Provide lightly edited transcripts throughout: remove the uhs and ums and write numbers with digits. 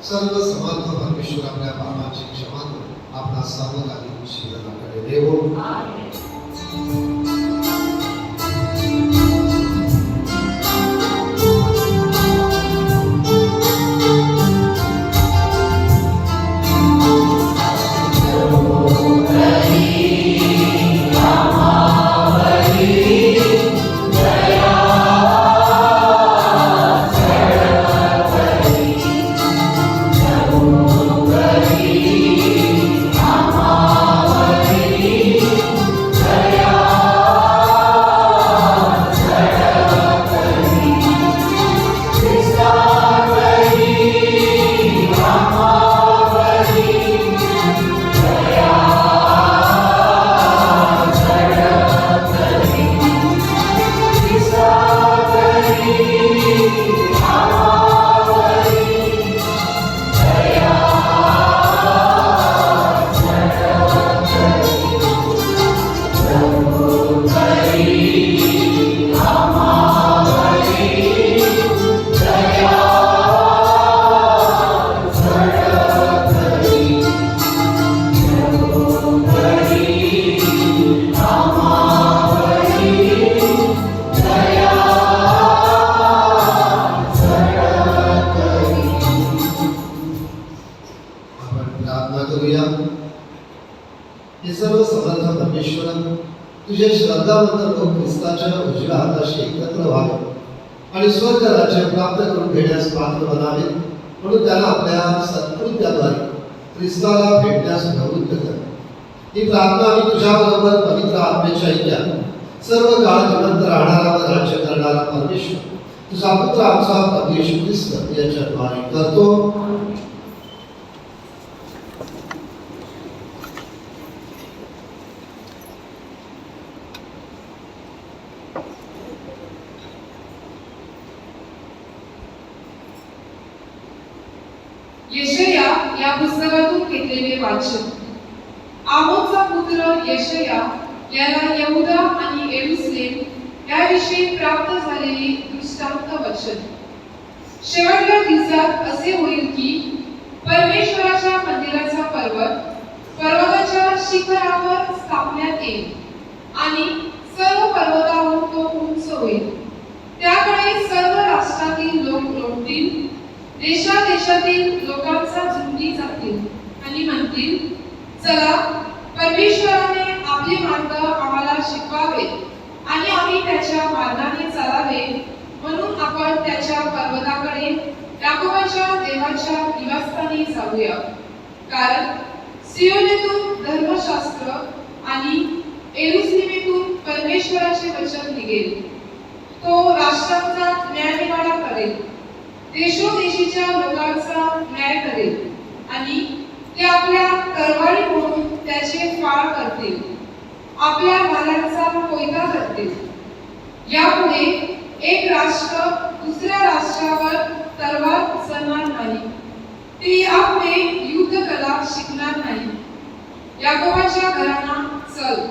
सर्व समर्थ परमेश्वर आपल्या पापाची क्षमा करून आपला सर्वकाली शीलनाकडे देवो. हे सर्व समर्थ परमेश्वर तुझे श्रद्धावंत लोक ख्रिस्ताच्या उजव्या हाताशी एकत्र व्हावे आणि स्वर्ग राज्य प्राप्त करून घेण्यास पात्र बनावे, म्हणून त्याला आपल्या सत्कृत्याद्वारे ख्रिस्ताला भेटण्यास प्रवृत्त कर. ही प्रार्थना आम्ही तुझ्याबरोबर पवित्र आत्म्याच्या ऐक्यात सर्व काळ जिवंत राहणारा व राज्य करणारा परमेश्वर तुझा पुत्र आमचा प्रभू येशू ख्रिस्त याच्याद्वारे करतो. यशया या पुस्तकातून घेतलेले वाचन. आमोसचा पुत्र यशया याला यहूदा आणि येरुशलेम याविषयी प्राप्त झालेली दृष्टांत वचन. शेवटच्या दिवसात असे होईल की परमेश्वराच्या मंदिराचा पर्वताच्या शिखरावर स्थापण्यात येईल आणि सर्व पर्वतावर तो उंच होईल. त्याकडे सर्व राष्ट्रातील लोक लोटतील, देशादेशातील लोकांचा झुंडी जातील आणि म्हणतील, चला परमेश्वराने आपले मार्ग आम्हाला शिकवावे आणि आम्ही त्याच्या मार्गाने चालावे. म्हणून आपण त्याच्या पर्वताकडे याकोबाच्या देवाच्या निवासस्थानी जाऊया. कारण सियोनेतून धर्मशास्त्र आणि येरुशलेमेतून परमेश्वराचे वचन निघेल. तो राष्ट्रांचा न्यायनिवाडा करेल, देशोदेशीच्या लोकांचा न्याय करेल आणि ते आपल्या तरवारी म्हणून त्याचे फाळ करतील, आपल्या मालांचा कोयता करतील. यापुढे एक राष्ट्र दुसऱ्या राष्ट्रावर तरवार उचलणार नाही, ते यापुढे युद्ध कला शिकणार नाही. याकोबाच्या घरांना चल,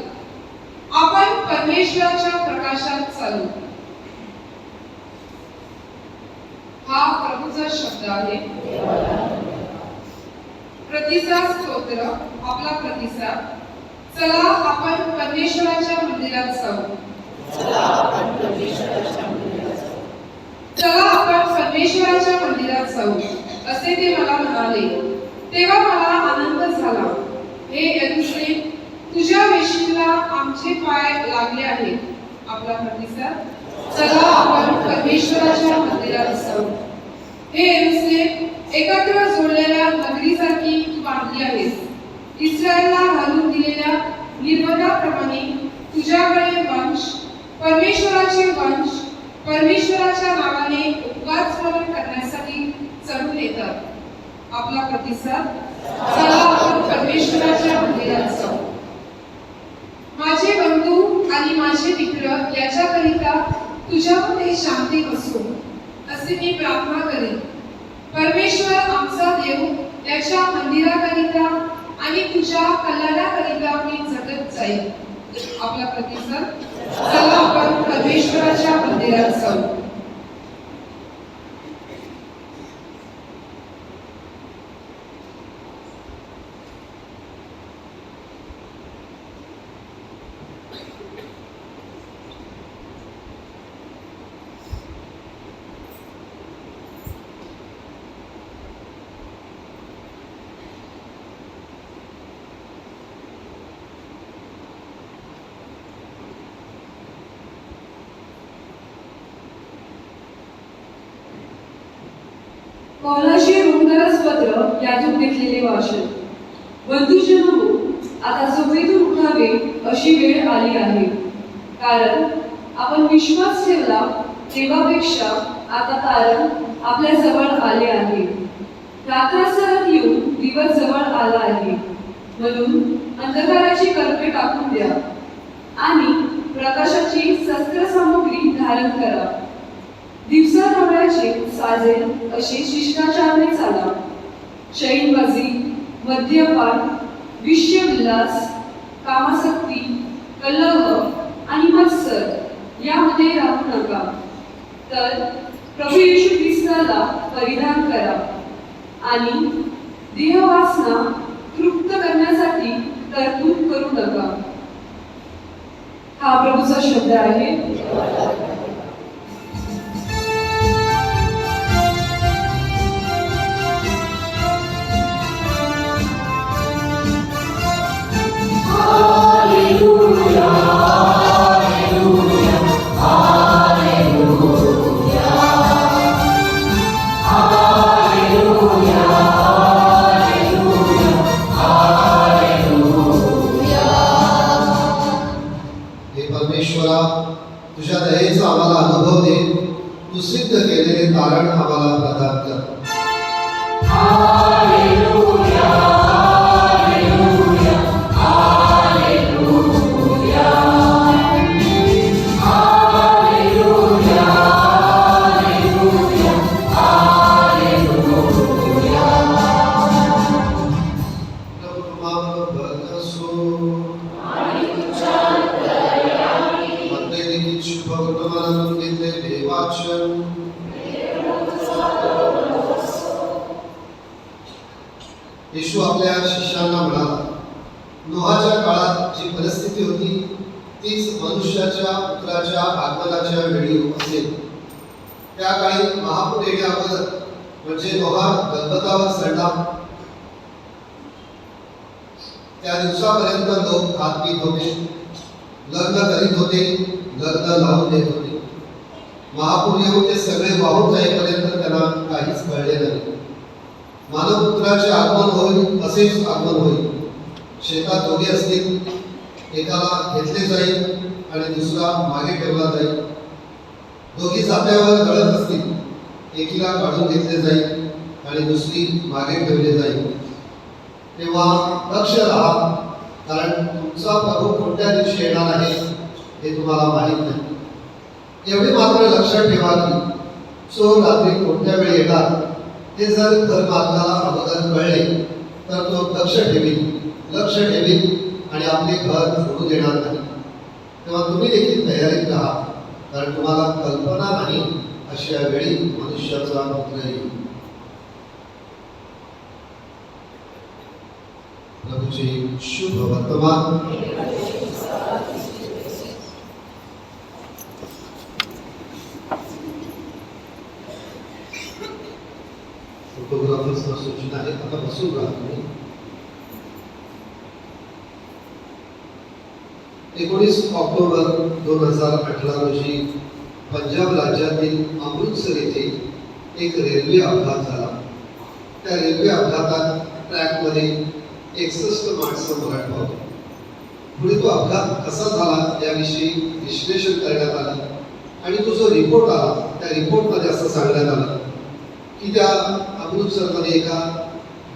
आपण परमेश्वराच्या प्रकाशात चालू. हा प्रभूचा शब्द आहे. प्रतिसाद स्तोत्र. आपला प्रतिसाद. चला आपण परमेश्वराच्या मंदिरात जाऊ. चला आपण परमेश्वराच्या मंदिरात जाऊ असे ते मला म्हणाले. तेव्हा मला आनंद झाला. हे यरूशलेम, तुझ्या वेशीला आमचे पाय लागले आहेत. आपला प्रतिसाद. चला आपण परमेश्वराच्या मंदिरात जाऊ. हे यरूशलेम, एकत्र जोडलेल्या नगरीसारखी तू बांधली आहेस. इस्रायलला घालून दिलेल्या निर्बंधाप्रमाणे तुझ्याकडे वंश, परमेश्वराचे वंश, परमेश्वराच्या नावाने उपवास स्मरण करण्यासाठी चढून येतात. आपला प्रतिसाद. चला आपण परमेश्वराच्या मंदिरात जाऊ. माझे बंधू आणि माझे मित्र याच्याकरिता तुझ्यामध्ये शांती बसो असे मी प्रार्थना करेन. परमेश्वर आमचा देव त्याच्या मंदिराकरिता आणि तुझ्या कल्याणाकरिता मी झटत जाईल. आपला प्रतिसाद. चला आपण परमेश्वराच्या मंदिरात जाऊ. पौलाचे रोमदारास पत्र यातून घेतलेले वाचन. बंधुजनो, आता झोपेतून उठावे अशी वेळ आली आहे. कारण आपण विश्वास ठेवला तेव्हापेक्षा आता तारण आपल्या जवळ आले आहे. रात्रासरात येऊन दिवस जवळ आला आहे. म्हणून अंधकाराची कलके टाकून द्या आणि प्रकाशाची शस्त्रसामुग्री धारण करा. दिवसा ढवळ्याचे साजेल असे शिष्टाचाराने चाला. शयनबाजी, मद्यपान, विषयविलास, कामासक्ती, कलह आणि मत्सर यामध्ये राहू नका. तर प्रभू येशू ख्रिस्ताला परिधान करा आणि देहवासना तृप्त करण्यासाठी तरतूद करू नका. हा प्रभूचा शब्द आहे. परमेश्वरा, तुझ्या दयेचा आम्हाला अनुभव दे. तू सिद्ध केलेले तारण आम्हाला प्रदान कर. येशू आपल्या शिष्यांना म्हणाला, नोहाच्या काळात जी परिस्थिती होती तीच मनुष्याच्या पुत्राच्या आगमनाच्या वेळी असेल. त्या काळी महापूर येण्याअगोदर म्हणजे नोहा गलबतावर चढला त्या दिवसापर्यंत लोक खात पीत होते, लग्न करीत होते, लग्न लावून देत होते. महापूर येऊन ते सगळे वाहून जाईपर्यंत त्यांना काहीच कळले नाही. मानवपुत्राचे आगमन होईल असेच आगमन होईल. शेतात दोघे असतील, एकाला घेतले जाईल आणि दुसरा मागे ठेवला जाईल. दोघी जात्यावर गळत असतील, एकीला काढून घेतले जाईल आणि दुसरी मागे ठेवले जाईल. तेव्हा लक्ष राहा, कारण तुमचा प्रभू कोणत्या दिवशी येणार आहे हे तुम्हाला माहीत नाही. एवढे मात्र लक्षात ठेवा की चोर रात्री कोणत्या वेळी येणार हे जर घर मालकाला अगोदर कळले तर तो लक्ष ठेवील आणि आपले घर सोडू देणार नाही. तेव्हा तुम्ही देखील तयारीत राहा, कारण तुम्हाला कल्पना नाही अशा वेळी मनुष्याचा पुत्र येईल. प्रभूचे शुभ वर्तमान. फोटोग्राफर्सना सूचना आहे, आता बसून राहा तुम्ही. 19 ऑक्टोबर 2018 रोजी पंजाब राज्यातील अमृतसर येथे एक रेल्वे अपघात झाला. त्या रेल्वे अपघातात ट्रॅकमध्ये 61 माणसं मरण पावली. पुढे तो अपघात कसा झाला याविषयी विश्लेषण करण्यात आलं आणि तो जो रिपोर्ट आला त्या रिपोर्टमध्ये असं सांगण्यात आलं की त्या अमृतसरमध्ये एका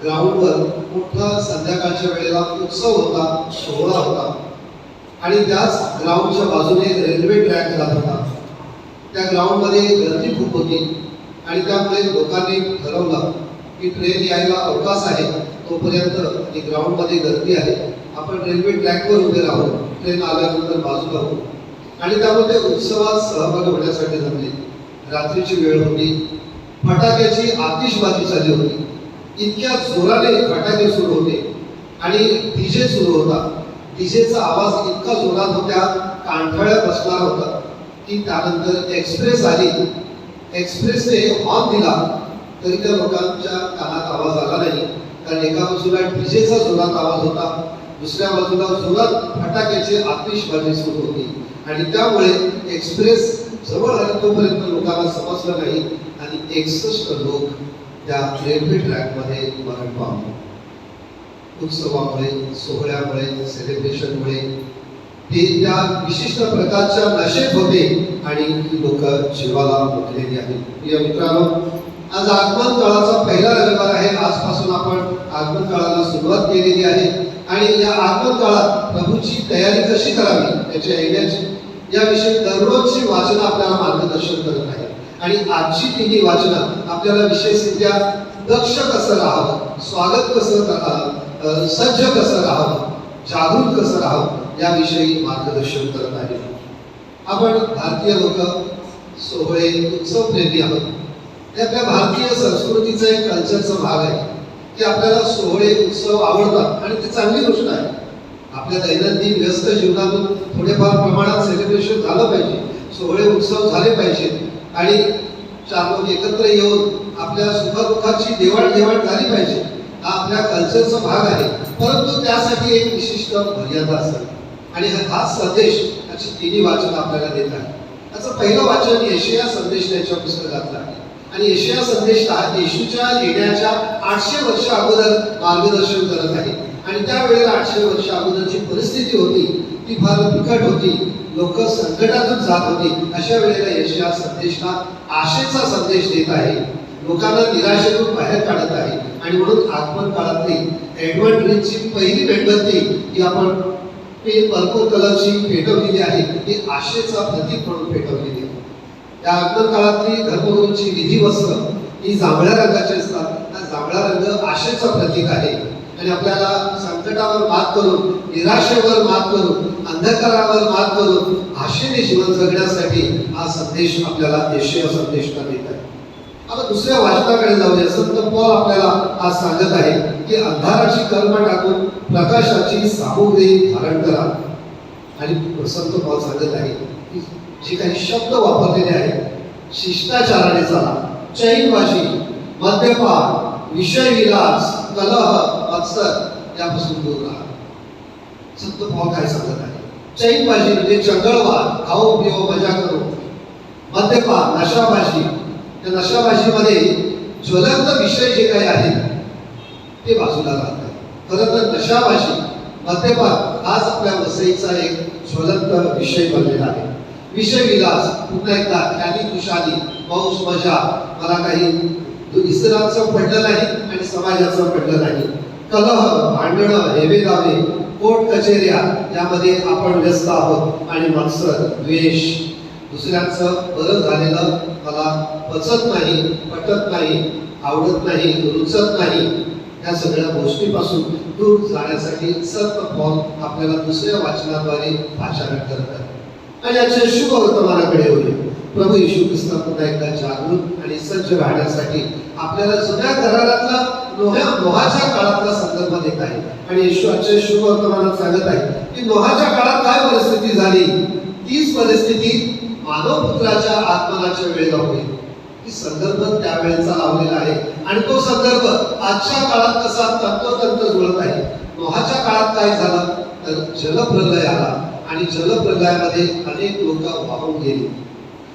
ग्राउंडवर मोठा संध्याकाळच्या वेळेला उत्सव होता, सोहळा होता आणि त्याच ग्राउंडच्या बाजूने रेल्वे ट्रॅक जात होता. त्या ग्राउंडमध्ये गर्दी खूप होती आणि त्यामुळे लोकांनी ठरवलं की ट्रेन यायला अवकाश आहे तोपर्यंत ग्राउंडमध्ये गर्दी आहे, आपण रेल्वे ट्रॅकवर उभे राहू, ट्रेन आल्यानंतर बाजूला होऊ. आणि त्यामध्ये उत्सवात सहभागी होण्यासाठी जमले. रात्रीची वेळ होती, फटाक्याची आतिषबाजी झाली होती. इतक्या जोराने फटाके सुरू होते आणि डीजे सुरू होता. डीजेचा आवाज इतका जोरात होता, कानठळ्या बसणार होता की त्यानंतर एक्सप्रेस आली. एक्सप्रेसने हॉर्न दिला तरी त्या लोकांच्या कानात आवाज आला नाही, कारण एका बाजूला डीजेचा जोरात आवाज होता, दुसऱ्या बाजूला जोरात फटाक्याची आतिषबाजी सुरू होती. आणि त्यामुळे एक्सप्रेस जवळ आली तोपर्यंत लोकांना समजलं नाही आणि 61 लोक त्या रेल्वे ट्रॅकमध्ये मरण पावले. उत्सवामुळे, सोहळ्यामुळे, सेलिब्रेशनमुळे ते त्या विशिष्ट प्रकारच्या नशेत होते आणि लोक जीवाला मुकलेली आहेत. प्रिय मित्रांनो, आज आगमन काळाचा पहिला रविवार आहे. आजपासून आपण आगमन काळाला सुरुवात केलेली आहे आणि या आगमन काळात प्रभूची तयारी कशी करावी, त्याच्या येण्याची याविषयी दररोजची वाचनं आपल्याला मार्गदर्शन करत आहे. आणि आजची तिन्ही वाचनं आपल्याला विशेषरित्या दक्ष कसं राहावं, स्वागत कसं करावं, सज्ज कसं राहावं, जागरूक कसं राहावं याविषयी मार्गदर्शन करत आहे. आपण भारतीय लोक सोहळे, उत्सव प्रेमी आहोत. हे आपल्या भारतीय संस्कृतीचा एक कल्चरचा भाग आहे की आपल्याला सोहळे, उत्सव आवडतात आणि ती चांगली गोष्ट आहे. आपल्या दैनंदिन व्यस्त जीवनातून थोडेफार प्रमाणात सेलिब्रेशन झालं पाहिजे, सोहळे उत्सव झाले पाहिजेत आणि चार लोक एकत्र येऊन आपल्या सुखदुःखाची देवाणघेवाण झाली पाहिजे. हा आपल्या कल्चरचा भाग आहे, परंतु त्यासाठी एक विशिष्ट मर्यादा असते आणि हा संदेश याची तिन्ही वाचन आपल्याला देत आहे. याचं पहिलं वाचन यशया संदेश याच्या पुस्तकातलं आहे आणि यशया संदेश हा येशूच्या येण्याच्या 800 वर्ष अगोदर मार्गदर्शन करत आहे. आणि त्यावेळेला 800 वर्ष अगोदरची परिस्थिती होती ती फार बिकट होती, लोक संकटातून जात होती. अशा वेळेला यशया संदेश हा आशेचा संदेश देत आहे, लोकांना निराशेतून बाहेर काढत आहे. आणि म्हणून आगमन काळातली एडवर्ड रीचची पहिली मेणबत्ती ही आपण पर्पल कलरची पेटवलेली आहे, ही आशेचा प्रतीक म्हणून पेटवलेली आहे. त्या आगमन काळातली धर्मगुरूंची विधी वस्त्र ही जांभळ्या रंगाची असतात. हा जांभळा रंग आशेचा प्रतीक आहे आणि आपल्याला संकटावर मात करून, निराशेवर मात करून, अंधकारावर मात करून आशेने जीवन जगण्यासाठी हा संदेश आपल्याला यशया संदेशला देत आहे. आता दुसऱ्या वाचनाकडे जाऊया. संत पौल आपल्याला आज सांगत आहे की अंधाराची कलम टाकून प्रकाशाची सामुग्री धारण करा. आणि संत पौल सांगत आहे की जे काही शब्द वापरलेले आहेत, शिष्टाचाराने चाला, चैनबाजी, मद्यपान, विषयविलास, कलह, मत्सर यापासून दूर राहा. संत पौल काय सांगत आहे? चैनबाजी म्हणजे चंगळवाद, खाऊ पिऊ मजा करू, मद्यपान, नशाबाजी. त्या नशाबाजीमध्ये ज्वलंत विषय जे काही आहेत ते बाजूला राहतात. खरं तर नशाबाजी, मद्यपान हाच आपल्या वसईचा एक ज्वलंत विषय बनलेला आहे. विषय विलास, पुन्हा एकदा ख्याली खुशाली, मौज मजा, मला काही इतरांचं पडलं नाही आणि समाजाचं पडलं नाही. कलह, भांडणं, हेवेदावे, कोर्ट कचेऱ्या यामध्ये आपण व्यस्त आहोत. आणि मत्सर, द्वेष, दुसऱ्यांचं बरं झालेलं मला पचत नाही, पटत नाही, आवडत नाही, रुचत नाही, या सगळ्या गोष्टीपासून दूर जाण्यासाठी संत पौल आपल्याला दुसऱ्या वाचनाद्वारे पाचारण करत आहे. आणि आजच्या शुभ वर्तमानाकडे होईल. प्रभू येशू ख्रिस्त पुन्हा एकदा जागृत आणि सज्ज राहण्यासाठी आपल्याला जुन्या करारातला नोहाच्या काळातला संदर्भ देत आहे. आणि येशू आजच्या शुभ वर्तमानात सांगत आहे की नोहाच्या काळात काय परिस्थिती झाली, तीच परिस्थिती मानव पुत्राच्या आगमनाच्या वेळेला होईल. ही संदर्भ त्यावेळेचा लावलेला आहे आणि तो संदर्भ आजच्या काळात कसा तंतोतंत जुळत आहे. नोहाच्या काळात काय झालं तर जलप्रलय आला आणि जलप्रलयामध्ये अनेक लोक वाहून गेली.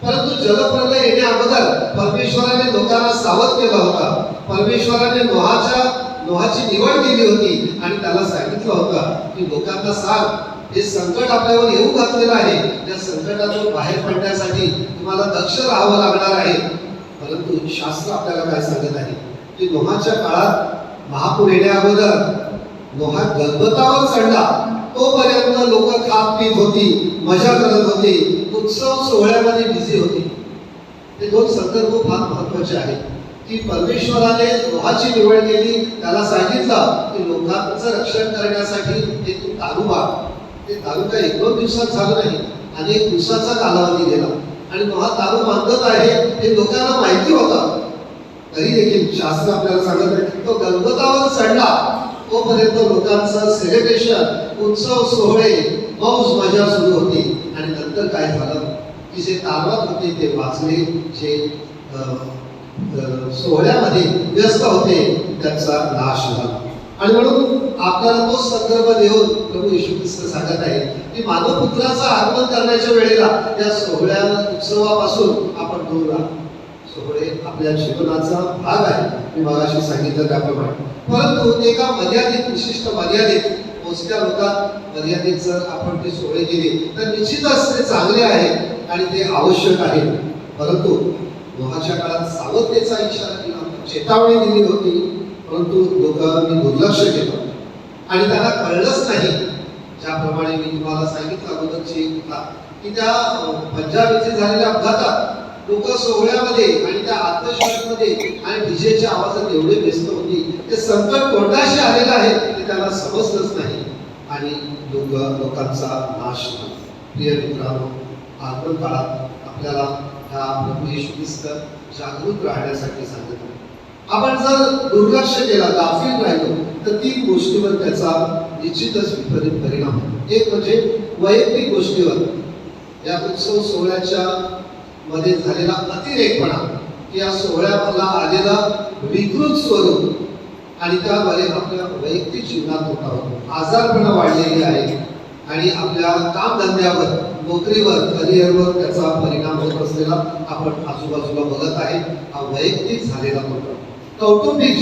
परंतु जलप्रलय येण्या अगोदर परमेश्वराने लोकांना सावध केला होता. परमेश्वराने नोहाची निवड केली होती आणि त्याला सांगितलं होतं की लोकांना सांग, हे संकट आपल्यावर येऊ घातलेलं आहे, त्या संकटातून बाहेर पडण्यासाठी तुम्हाला दक्ष राहावं लागणार आहे. परंतु शास्त्र आपल्याला काय सांगत आहे की नोहाच्या काळात महापूर येण्या अगोदर नोहा गलबतावर चढला, तोपर्यंत लोक खात पीत होती, मजा करत होती, उत्सव सोहळ्यामध्ये बिझी होती. हे दोन संदर्भ फार महत्वाचे आहेत की परमेश्वराने नोहाची निवड केली, त्याला सांगितलं की लोकांचं रक्षण करण्यासाठी ते तू दारू वाढ. ते दारू काय 1-2 दिवसात झालं नाही, अनेक दिवसाचा कालावधी गेला आणि महा दारू मागत आहे हे लोकांना माहिती होतं. तरी देखील शास्त्र आपल्याला सांगत आहे तो गणपतावर चढला तोपर्यंत लोकांचं सेलिब्रेशन, उत्सव सोहळे, मौज मजा सुरू होती. आणि नंतर काय झालं की जे तारवत होते ते वाचले, जे सोहळ्यामध्ये व्यस्त होते त्यांचा नाश झाला. आणि म्हणून आपल्याला तो संदर्भ देऊन प्रभू येशू ख्रिस्त सांगत आहे की मानवपुत्राचं आगमन करण्याच्या वेळेला या सोहळ्या उत्सवापासून आपण दूर राहा. सोहळे आपल्या जीवनाचा भाग आहे, मी मगाशी सांगितलं त्याप्रमाणे. परंतु एका मर्यादित, विशिष्ट मर्यादित, मोजक्या लोकात मर्यादित जर आपण ते सोहळे केले तर निश्चितच ते चांगले आहे आणि ते आवश्यक आहे. परंतु नोहाच्या काळात सावधतेचा इशारा केला, चेतावणी दिली होती, परंतु लोकांनी दुर्लक्ष केलं आणि त्यांना कळलंच नाही. ज्याप्रमाणे मी तुम्हाला सांगितलं अगोदरची की त्या पंजाब येथे झालेल्या अपघातात लोक सोहळ्यामध्ये आणि त्या आत्मविश्वासमध्ये आणि डीजेच्या आवाजात एवढे व्यस्त होती, ते संकट कोणाशी आलेलं आहे ते त्यांना समजलंच नाही आणि लोकांचा नाश झाला. प्रिय मित्रांनो, आगमन काळात आपल्याला ह्या प्रभू येशू ख्रिस्त जागृत राहण्यासाठी सांगत आहे. आपण जर दुर्लक्ष केला, गाफील राहिलो तर 3 गोष्टीवर त्याचा निश्चितच विपरीत परिणाम होतो. एक म्हणजे वैयक्तिक गोष्टीवर, या उत्सव सोहळ्याच्या मध्ये झालेला अतिरेकपणा, की या सोहळ्याला आलेला विकृत स्वरूप आणि त्याद्वारे आपल्या वैयक्तिक जीवनात धोका होतो. आजारपणा वाढलेली आहे आणि आपल्या कामधंद्यावर, नोकरीवर, करिअरवर त्याचा परिणाम होत असलेला आपण आजूबाजूला बघत आहे. हा वैयक्तिक झालेला धोका. कौटुंबिक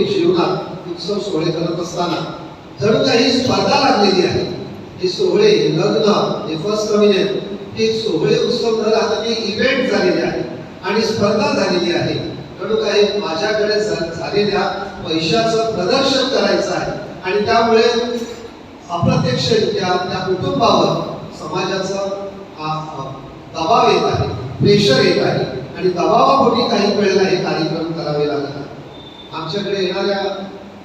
जीवनात उत्सव सोहळे करत असताना जणू काही स्पर्धा लागलेली आहे. हे सोहळे, लग्न, हे फर्स्ट कम्युनियन, हे सोहळे उत्सव न राहता ते इव्हेंट झालेले आहे आणि स्पर्धा झालेली आहे. जणू काही माझ्याकडे झालेल्या पैशाचं प्रदर्शन करायचं आहे आणि त्यामुळे अप्रत्यक्षरित्या त्या कुटुंबावर समाजाचा दबाव येत आहे, प्रेशर येत आहे आणि दबावापोटी काही वेळेला हे कार्यक्रम करावे लागतात. आमच्याकडे येणाऱ्या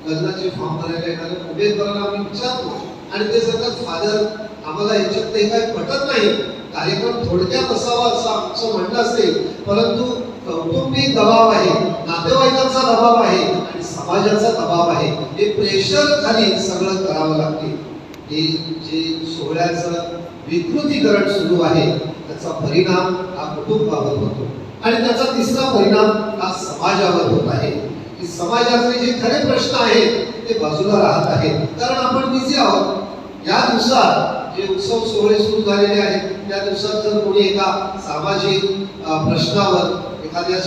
लग्नाचे फॉर्म भरायला येणाऱ्या उमेदवारांना आम्ही विचारतो आणि ते सांगतात, फादर आम्हाला याच्यात ते काही पटत नाही, कार्यक्रम थोडक्यात असावा असं आमचं म्हणणं असते, परंतु कौटुंबिक दबाव आहे, नातेवाईकांचा दबाव आहे आणि समाजाचा दबाव आहे. हे प्रेशर खाली सगळं करावं लागते. हे जे सोहळ्याचं विकृतीकरण सुरू आहे त्याचा परिणाम हा कुटुंबावर होतो आणि त्याचा तिसरा परिणाम हा समाजावर होत आहे की समाजातले जे खरे प्रश्न आहेत ते बाजूला राहत आहेत, कारण आपण बिझी आहोत. या दिवसात जे उत्सव सोहळे सुरू झालेले आहेत त्या दिवसात जर कोणी एका सामाजिक प्रश्नावर, एखाद्या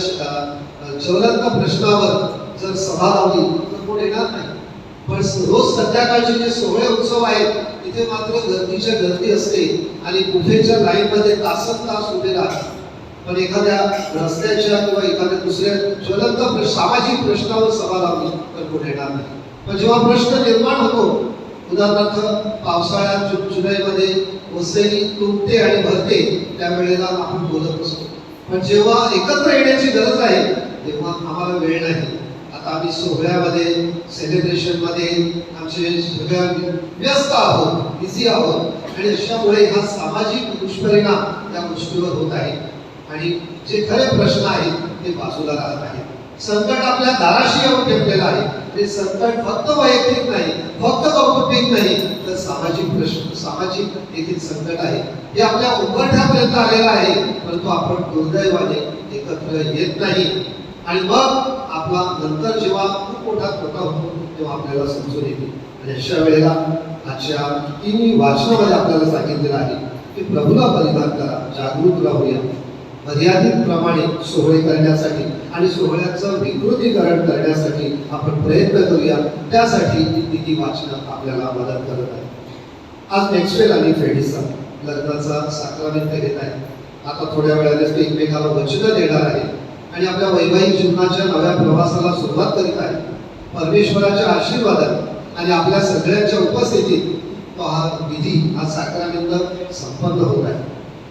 ज्वलंत प्रश्नावर जर सभा लावली तर कोण येणार नाही. पण रोज संध्याकाळचे जे सोहळे उत्सव आहेत तिथे मात्र गर्दीच्या गर्दी असते आणि बुफेच्या लाईनमध्ये तासन तास उभे राहतात. पण एखाद्या रस्त्याच्या किंवा एखाद्या दुसऱ्या ज्वलंत सामाजिक प्रश्नावर सभा लावली तर कोण येणार नाही. पण जेव्हा प्रश्न निर्माण होतो, उदाहरणार्थ पावसाळ्यात जुलैमध्ये वसई तुंबते आणि भरते, त्यावेळेला आपण बोलत असतो. पण जेव्हा एकत्र येण्याची गरज आहे तेव्हा आम्हाला वेळ नाही. आता आम्ही सोहळ्यामध्ये, सेलिब्रेशनमध्ये आमचे सगळ्या व्यस्त आहोत, बिझी आहोत आणि अशामुळे हा सामाजिक दुष्परिणाम या गोष्टीवर होत आहे आणि जे खरे प्रश्न आहेत ते बाजूला राहत आहेत. संकट आपल्या दाराशी येऊन ठेवलेलं आहे. ते संकट फक्त वैयक्तिक नाही, फक्त कौटुंबिक नाही, तर सामाजिक प्रश्न, सामाजिक देखील संकट आहे. हे आपल्या उंबरठ्यापर्यंत आलेलं आहे, परंतु आपण दुर्दैवाने एकत्र येत नाही आणि मग आपला नंतर जेव्हा खूप मोठा तोटा होतो तेव्हा आपल्याला समजून येते. आणि अशा वेळेला आजच्या 3 वाचनामध्ये आपल्याला सांगितलेलं आहे की प्रभूला परिधान करा, जागरूक राहूया, मर्यादित प्रमाणे सोहळे करण्यासाठी आणि सोहळ्याचं विकृतीकरण करण्यासाठी आपण प्रयत्न करूया. त्यासाठी ती वाचनं आपल्याला मदत करत आहे. आज मॅक्सवेल आणि फेडिसन लग्नाचा साक्रामेंट घेत आहे. आता थोड्या वेळानेच ते एकमेकाला वचनं देणार आहे आणि आपल्या वैवाहिक जीवनाच्या नव्या प्रवासाला सुरुवात करीत आहे. परमेश्वराच्या आशीर्वादात आणि आपल्या सगळ्यांच्या उपस्थितीत तो हा विधी, हा साक्रामेंट संपन्न होत आहे.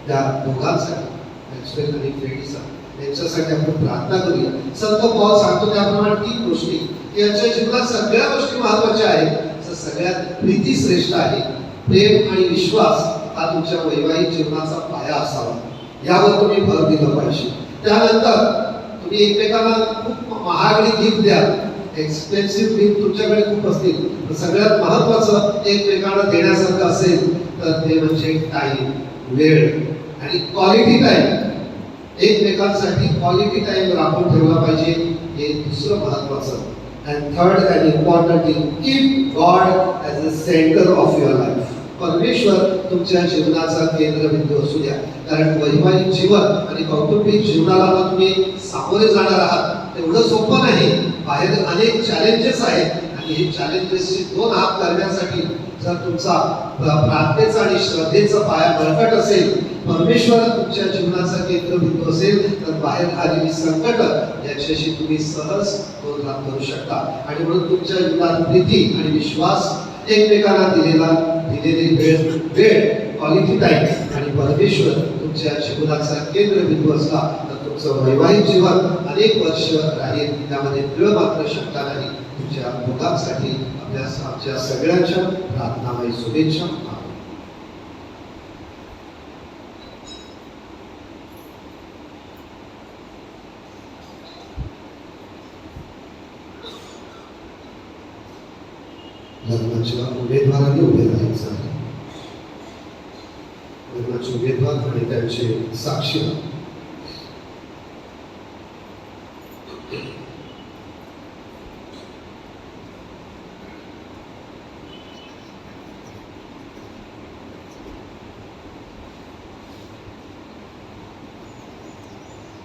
त्या दोघांसाठी मॅक्सवेल आणि फेडिसन यांच्यासाठी आपण प्रार्थना करूया. संत पॉल सांगतो त्याप्रमाणे 3 गोष्टी यांच्या जीवनात सगळ्या गोष्टी महत्त्वाच्या आहेत. सगळ्यात प्रीती श्रेष्ठ आहे, प्रेम आणि विश्वास हा तुमच्या वैवाहिक जीवनाचा पाया असावा, यावर तुम्ही भर दिलं पाहिजे. त्यानंतर तुम्ही एकमेकांना खूप महागडी गिफ्ट द्या. एक्सपेन्सिव्ह गिफ्ट तुमच्याकडे खूप असतील, पण सगळ्यात महत्वाचं एकमेकांना देण्यासारखं असेल तर ते म्हणजे टाइम, वेळ आणि क्वालिटी टाइम. एकमेकांसाठी क्वालिटी टाइम राखून ठेवला पाहिजे, हे दुसरं महत्वाचं. And third and important thing, keep God as a centre of your life. परमेश्वर तुमच्या जीवनाचा केंद्रबिंदू असू द्या. कारण वैवाहिक जीवन आणि कौटुंबिक जीवनाला तुम्ही सामोरे जाणार आहात तेवढं सोपं नाही. बाहेर अनेक चॅलेंजेस आहेत आणि हे चॅलेंजेसचे दोन हात करण्यासाठी जर तुमचा प्रार्थनेचा आणि श्रद्धेचा पाया बळकट असेल, परमेश्वर तुमच्या जीवनाचा केंद्रबिंदू असेल, तर बाहेर आलेली संकट याच्याशी तुम्ही सहज तोडगा करू शकता. आणि म्हणून तुमच्या जीवनात प्रीती आणि विश्वास, एकमेकांना दिलेली वेळ क्वालिटी टाइम आणि परमेश्वर तुमच्या जीवनाचा केंद्रबिंदू असला तर तुमचं वैवाहिक जीवन अनेक वर्ष राहील. त्यामध्ये तिळ मात्र शंका नाही. तुमच्या मुलांसाठी आमच्या सगळ्यांच्या प्रार्थनामय शुभेच्छा. लग्नाच्या उमेदवारांनी उभे राहायचं आहे. लग्नाचे उमेदवार आणि त्यांचे साक्षीदार.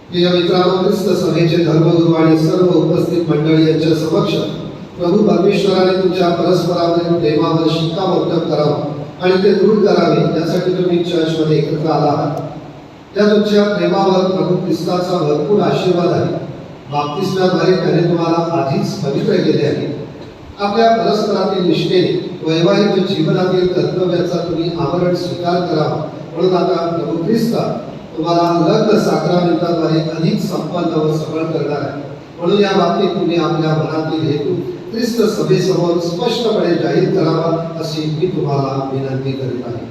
प्रिय मित्रांनो, ख्रिस्त सभेचे धर्मगुरू आणि सर्व उपस्थित मंडळी यांच्या समक्ष प्रभू परमेश्वराने तुमच्या परस्परावरील प्रेमावर शिक्कामोर्तब करावं आणि ते दृढ करावे, यासाठी तुम्ही चर्चमध्ये एकत्र आला आहात. त्या तुमच्या प्रेमावर प्रभू ख्रिस्ताचा भरपूर आशीर्वाद आहे. बाप्तिस्माद्वारे त्याने तुम्हाला आधीच पवित्र केले आहे. आपल्या परस्परातील निष्ठेने वैवाहिक जीवनातील कर्तव्याचा तुम्ही आवरण स्वीकार करावा. म्हणून आता प्रभू ख्रिस्त तुम्हाला लग्न साक्रामेंटाद्वारे अधिक संपन्न व सबळ करणार आहे. म्हणून या बाबतीत तुम्ही आपल्या मनातील हेतू ख्रिस्त सभेसमोर स्पष्टपणे जाहीर करावा, अशी मी तुम्हाला विनंती करीत आहे.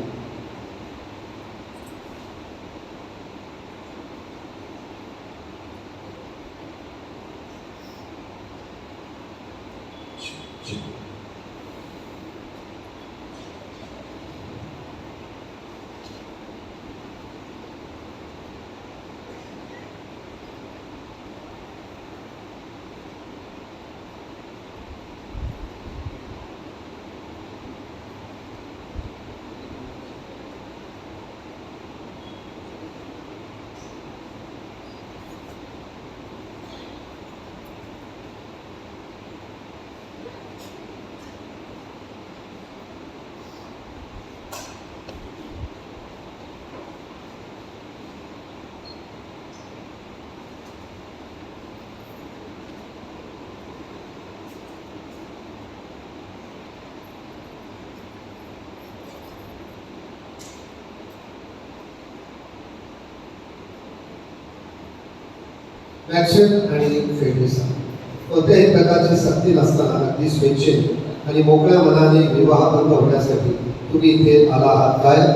वॅक्सिन आणि फेडरेसा कोणत्याही प्रकारची सक्ती नसताना अगदी स्वेच्छेने आणि मोकळ्या मनाने विवाह बंद होण्यासाठी तुम्ही इथे आला आहात काय?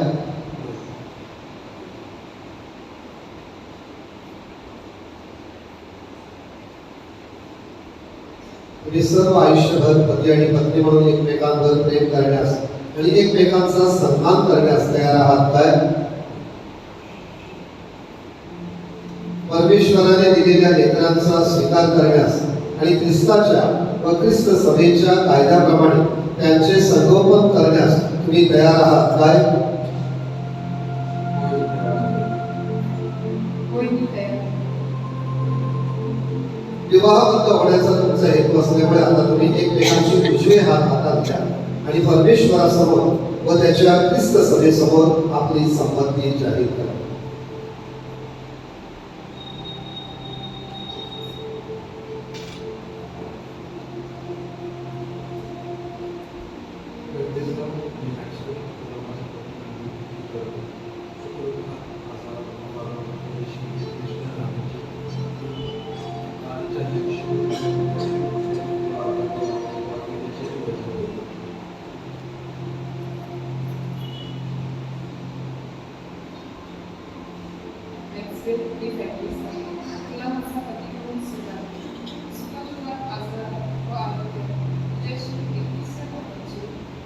तुम्ही सर्व आयुष्यभर पती आणि पत्नी म्हणून एकमेकांवर प्रेम करण्यास आणि एकमेकांचा सन्मान करण्यास तयार आहात काय? परमेश्वराने दिलेल्या लेकरांचा स्वीकार करण्यास आणि ख्रिस्ताच्या व ख्रिस्त सभेच्या कायद्याप्रमाणे त्यांचे संगोपन करण्यास तुम्ही तयार आहात काय? विवाहबद्ध होण्याचा तुमचा हेतू असल्यामुळे आता तुम्ही एकमेकांची उजवे हात हातात घ्या आणि परमेश्वरासमोर व त्याच्या ख्रिस्त सभेसमोर आपली संमती जाहीर करा. डिफेक्टिव्ह तुला माझा पती म्हणून सुद्धा सुखासुखात आजार व आरोग्य तुझ्याशी एकवीस सर्वांची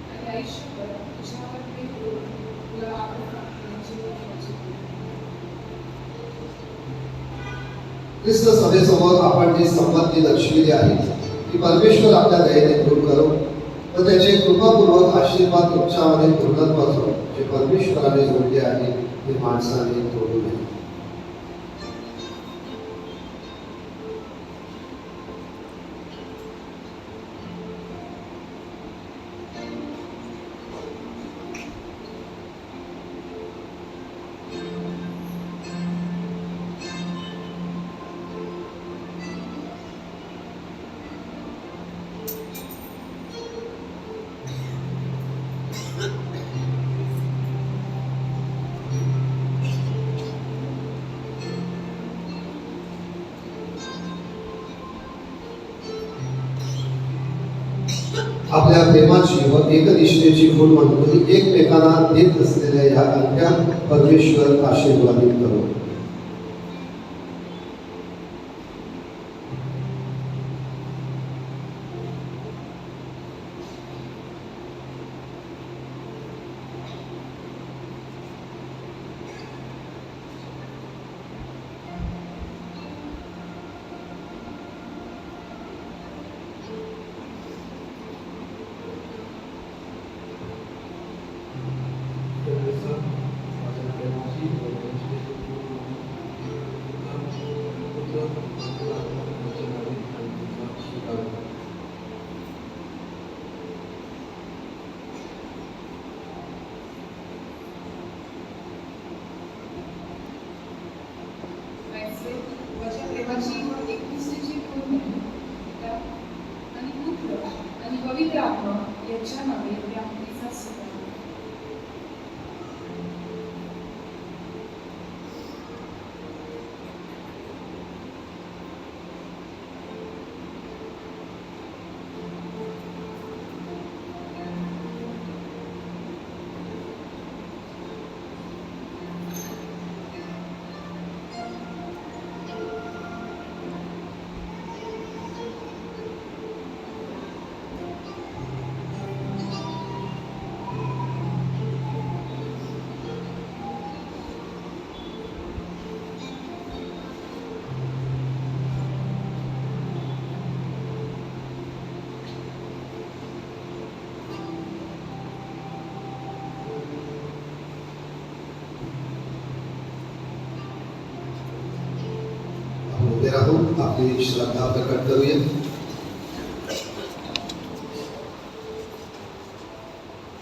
आणि आयुष्यभर तुझ्यावर प्रेम करून तुला आपण ख्रिस्त सभेसमोर आपण जी संपत्ती दर्शविली आहे ती परमेश्वर आपल्या दयेने पूर्ण करो व त्याचे कृपापूर्वक आशीर्वाद तुमच्यामध्ये पूर्णत्वास हो. जे परमेश्वराने जोडले आहे ते माणसाने तोडू नये. आपल्या प्रेमाची व एकनिष्ठेची गुण म्हणून एकमेकांना देत असलेल्या या अंत्या परमेश्वर आशीर्वादित करो. माझ्या प्रेमाची व एकनिष्ठेची पूर्ण पिता आणि पुत्र आणि पवित्र आत्मा यांच्या नावे व्याप्तीचा सुद्धा उभे राहून आपली श्रद्धा प्रकट करूया.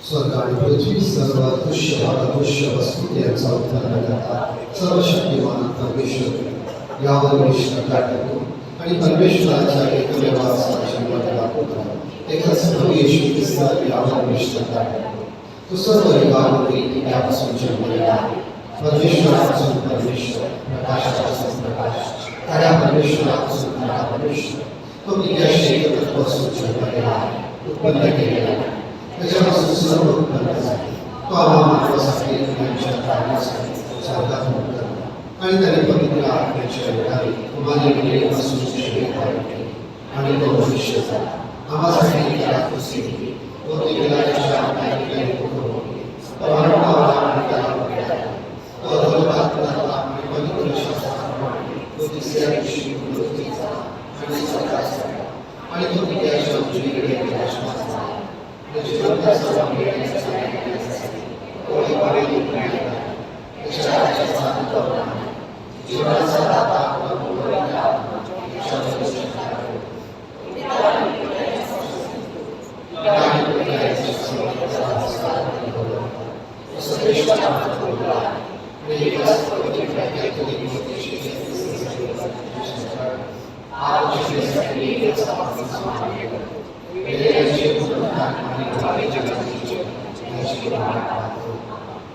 स्वर्ग आणि पृथ्वी सर्व दृश्य अदृश्य वस्तू यांचा उद्धार करतात सर्व शक्तिमान परमेश्वर यावर मी श्रद्धा करतो आणि परमेश्वराच्या एकमेवाचा दाखवतो एकच प्रभू येशू ख्रिस्त यावर मी श्रद्धा करतो. तो सर्व युगामध्ये यापासून जन्मलेला आहे. परमेश्वरापासून परमेश्वर प्रकाशापासून प्रकाश खऱ्या परमेश्वरापासून खरा परमेश्वर तो नित्याशी एकत्वापासून जन्मलेला आहे उत्पन्न केलेला आहे. त्याच्यापासून सर्व उत्पन्न झाले. तो आम्हा मानवासाठी यांच्या कार्यासाठी स्वर्गात उतरला आणि त्याने पवित्र आत्म्याच्या योगाने तुम्हाला वेळेपासून शरीर धारण केले आणि तो मनुष्य झाला. आम्हासाठी त्याला खुशी दिली. तो निघाल्याच्या आत्म्याने भोगवले. तो अनुभवाला आणि त्याला भेटला. तो अधोलोकात उतरला आणि पवित्र शास्त्राप्रमाणे तो तिसऱ्या दिवशी मृत्यूचा आणि स्वर्गात चढला आणि तो निघाल्याच्या उजवीकडे विराजमान झाला. जीवनाचा मिळण्याचा मिळण्यासाठी कोणी वाढेल मिळाला. त्याच्या राज्याचा अंतर्भाव जीवनाचा दाता आपला मुलाला त्याच्यावर संस्कार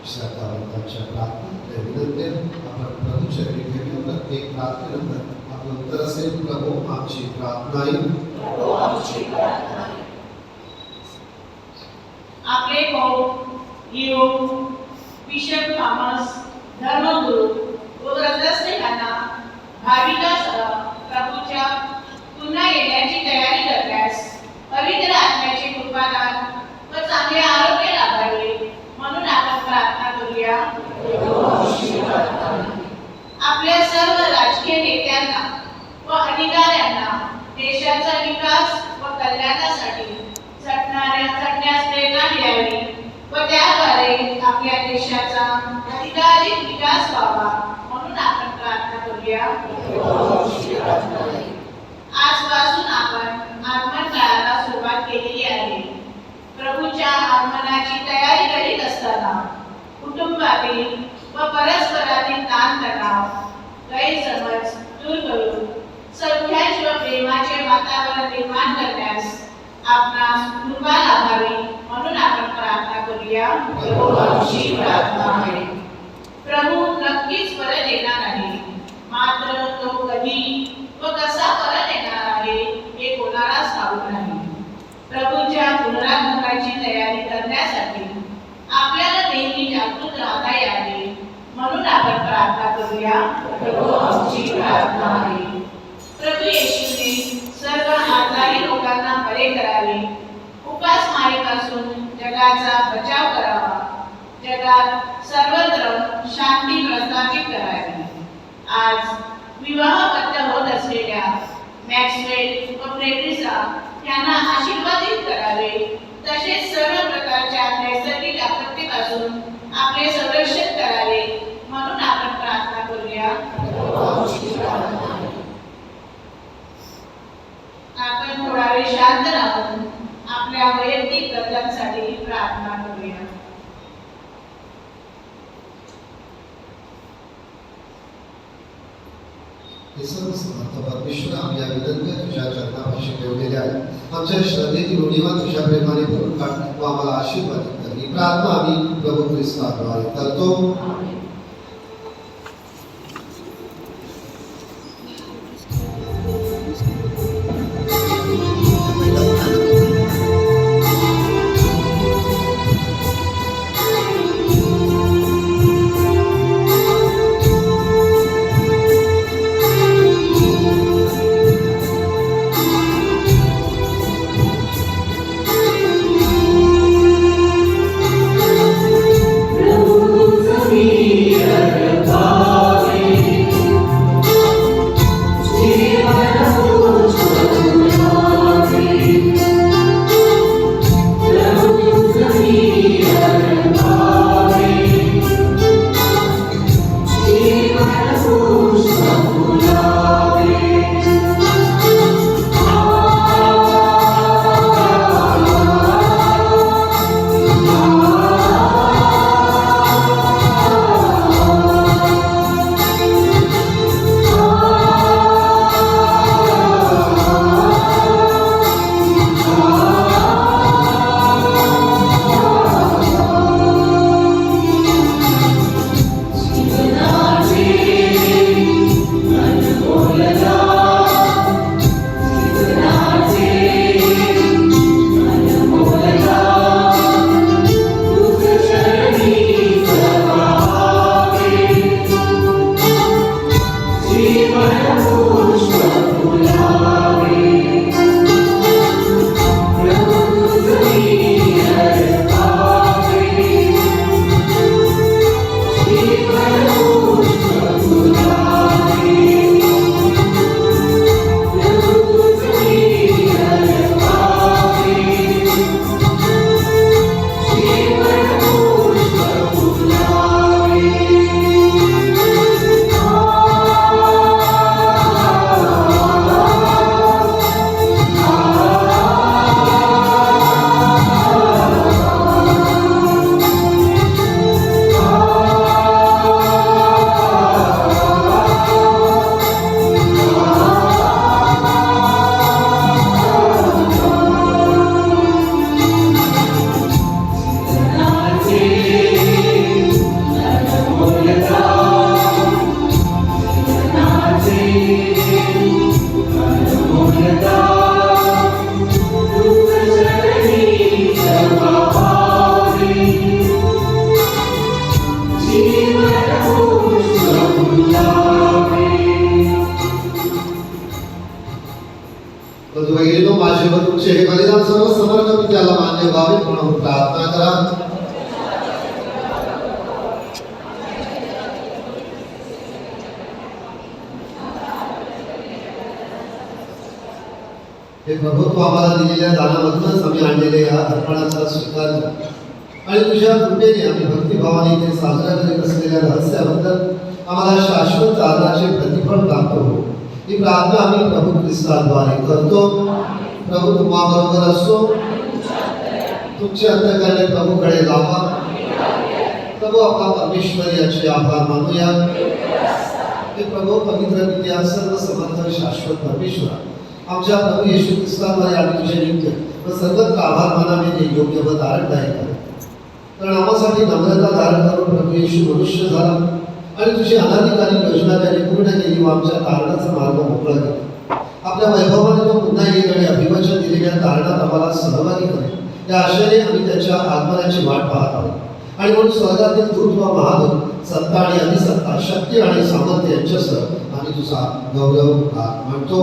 श्रद्धावंतांच्या प्रार्थना विनंती आपण प्रभूच्या भेटीला प्रत्येक प्रार्थनेनंतर आपलं उत्तर असेल प्रभू आमची प्रार्थना आपले भाऊ गिओ बिशप थॉमस धर्मगुरू व ग्रंथस्नेहांना भाविकासह प्रभूच्या पुन्हा येण्याची तयारी करण्यास पवित्र आत्म्याचे कृपादान व चांगले आरोग्य लाभावे म्हणून आपण प्रार्थना करूया. आपल्या सर्व राजकीय नेत्यांना व अधिकाऱ्यांना देशाचा विकास व कल्याणासाठी झटण्यास प्रेरणा मिळावी व त्याद्वारे आपल्या देशाचा अधिकाधिक विकास व्हावा म्हणून आपण प्रार्थना करूया. आजपासून आपण आगमन काळाला सुरुवात केलेली आहे. प्रभूच्या आगमनाची तयारी करीत असताना कुटुंबातील व परस्परातील ताणतणाव गैरसमज दूर करून सौख्याचे व प्रेमाचे वातावरण निर्माण करण्यास आपणास कृपा लाभावी म्हणून आपण प्रार्थना करूया. प्रभूची प्रार्थना आहे. प्रभू नक्कीच परत येणार आहे, मात्र तो कधी व कसा परत येणार आहे हे कोणालाच ठाऊक नाही. प्रभूच्या पुनरागमनाची तयारी करण्यासाठी आपल्याला नेहमी जागृत राहता यावे म्हणून आपण प्रार्थना करूया. प्रभूची प्रार्थना आहे. प्रभू येशूने सर्व आजारी लोकांना बरे करावे, उपासमारीपासून जगाचा बचाव करावा, जगात सर्वत्र शांती प्रस्थापित करावी. आज विवाहबद्ध होत असलेल्या मॅक्सवेल व फ्रेडरिसा यांना आशीर्वादित करावे, तसेच सर्व प्रकारच्या नैसर्गिक आपत्तीपासून आपले संरक्षण करावे म्हणून आपण प्रार्थना करूया. आपण थोडा वेळ शांत राहून आपल्या वैयक्तिक गरजांसाठी प्रार्थना करूया. हे सर्व समर्थ परमेश्वर आम्ही या विनंत्या तुझ्या चरणापाशी ठेवलेल्या आहेत. आमच्या श्रद्धेतील उणीवा तुझ्या प्रेमाने भरून काढ व आम्हाला आशीर्वादित कर. ही प्रार्थना आम्ही प्रभू ख्रिस्ताद्वारे करतो. प्रभु तुझं मी बलिदान सर्व समर्थ त्याला मान्य व्हावे म्हणून प्रार्थना करा. हे प्रभू, तू आम्हाला दिलेल्या दानामधूनच आम्ही आणलेल्या या अर्पणाचा स्वीकार कर आणि तुझ्या कृपेने आम्ही भक्तिभावाने ते साजरा करीत असलेल्या रहस्याबद्दल आम्हाला शाश्वत आदराचे प्रतिफळ प्राप्त हो. ही प्रार्थना आम्ही प्रभू ख्रिस्ताद्वारे करतो. प्रभू तुम्हाबरोबर असो. तुमचे अंतःकरणे प्रभूकडे लावा. प्रभू आपला परमेश्वर याचे आभार मानूया. हे प्रभू, पवित्र पित्या, सर्व समर्थ शाश्वत परमेश्वरा, आमच्या प्रभू येशू ख्रिस्ताद्वारे आम्ही तुझे नित्य व सर्वत्र आभार मानावे ते योग्य व धारणदायक आहे. कारण आम्हासाठी नम्रता धारण करून प्रभू येशू मनुष्य झाला आणि तुझी अनाधिकारिक योजना त्याने पूर्ण केली व आमच्या तारणाचा मार्ग मोकळा केला. आपल्या वैभवाने तो पुन्हा येईल आणि अभिवचन दिलेल्या तारणात आम्हाला सहभागी करेल. त्या आशेने आम्ही त्याच्या आगमनाची वाट पाहत आहोत. आणि म्हणून स्वर्गातील दूत व महादूत, सत्ता आणि अधिसत्ता, शक्ती आणि सामर्थ्य यांच्यासह आम्ही तुझा गौरव मानतो.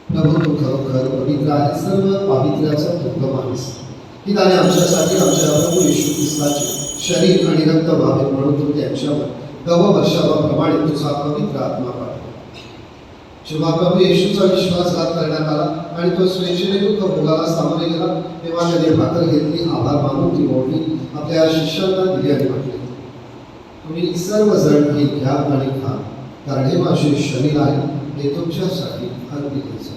प्रभू, तू खरोखर पवित्र आहे, सर्व पावित्र्याचा दुर्गम आहेस. ही दाने आमच्यासाठी आमच्या प्रभू येशू ख्रिस्ताचे शरीर आणि रक्त व्हावे म्हणून तू त्यांच्यावर गववर्षावाप्रमाणे तुझा पवित्र आत्मा पाठव. जेव्हा प्रभू येशूचा विश्वासघात करण्यात आला आणि तो स्वेच्छेने दुःख भोगाला सामोरे गेला, तेव्हा त्याने भाकर घेतली, आभार मानून ती मोडली, आपल्या शिष्यांना दिली आणि म्हटले, तुम्ही सर्वजण हे घ्या आणि खा, कारण हे माझे शरीर आहे, हे तुमच्यासाठी अर्पित आहे.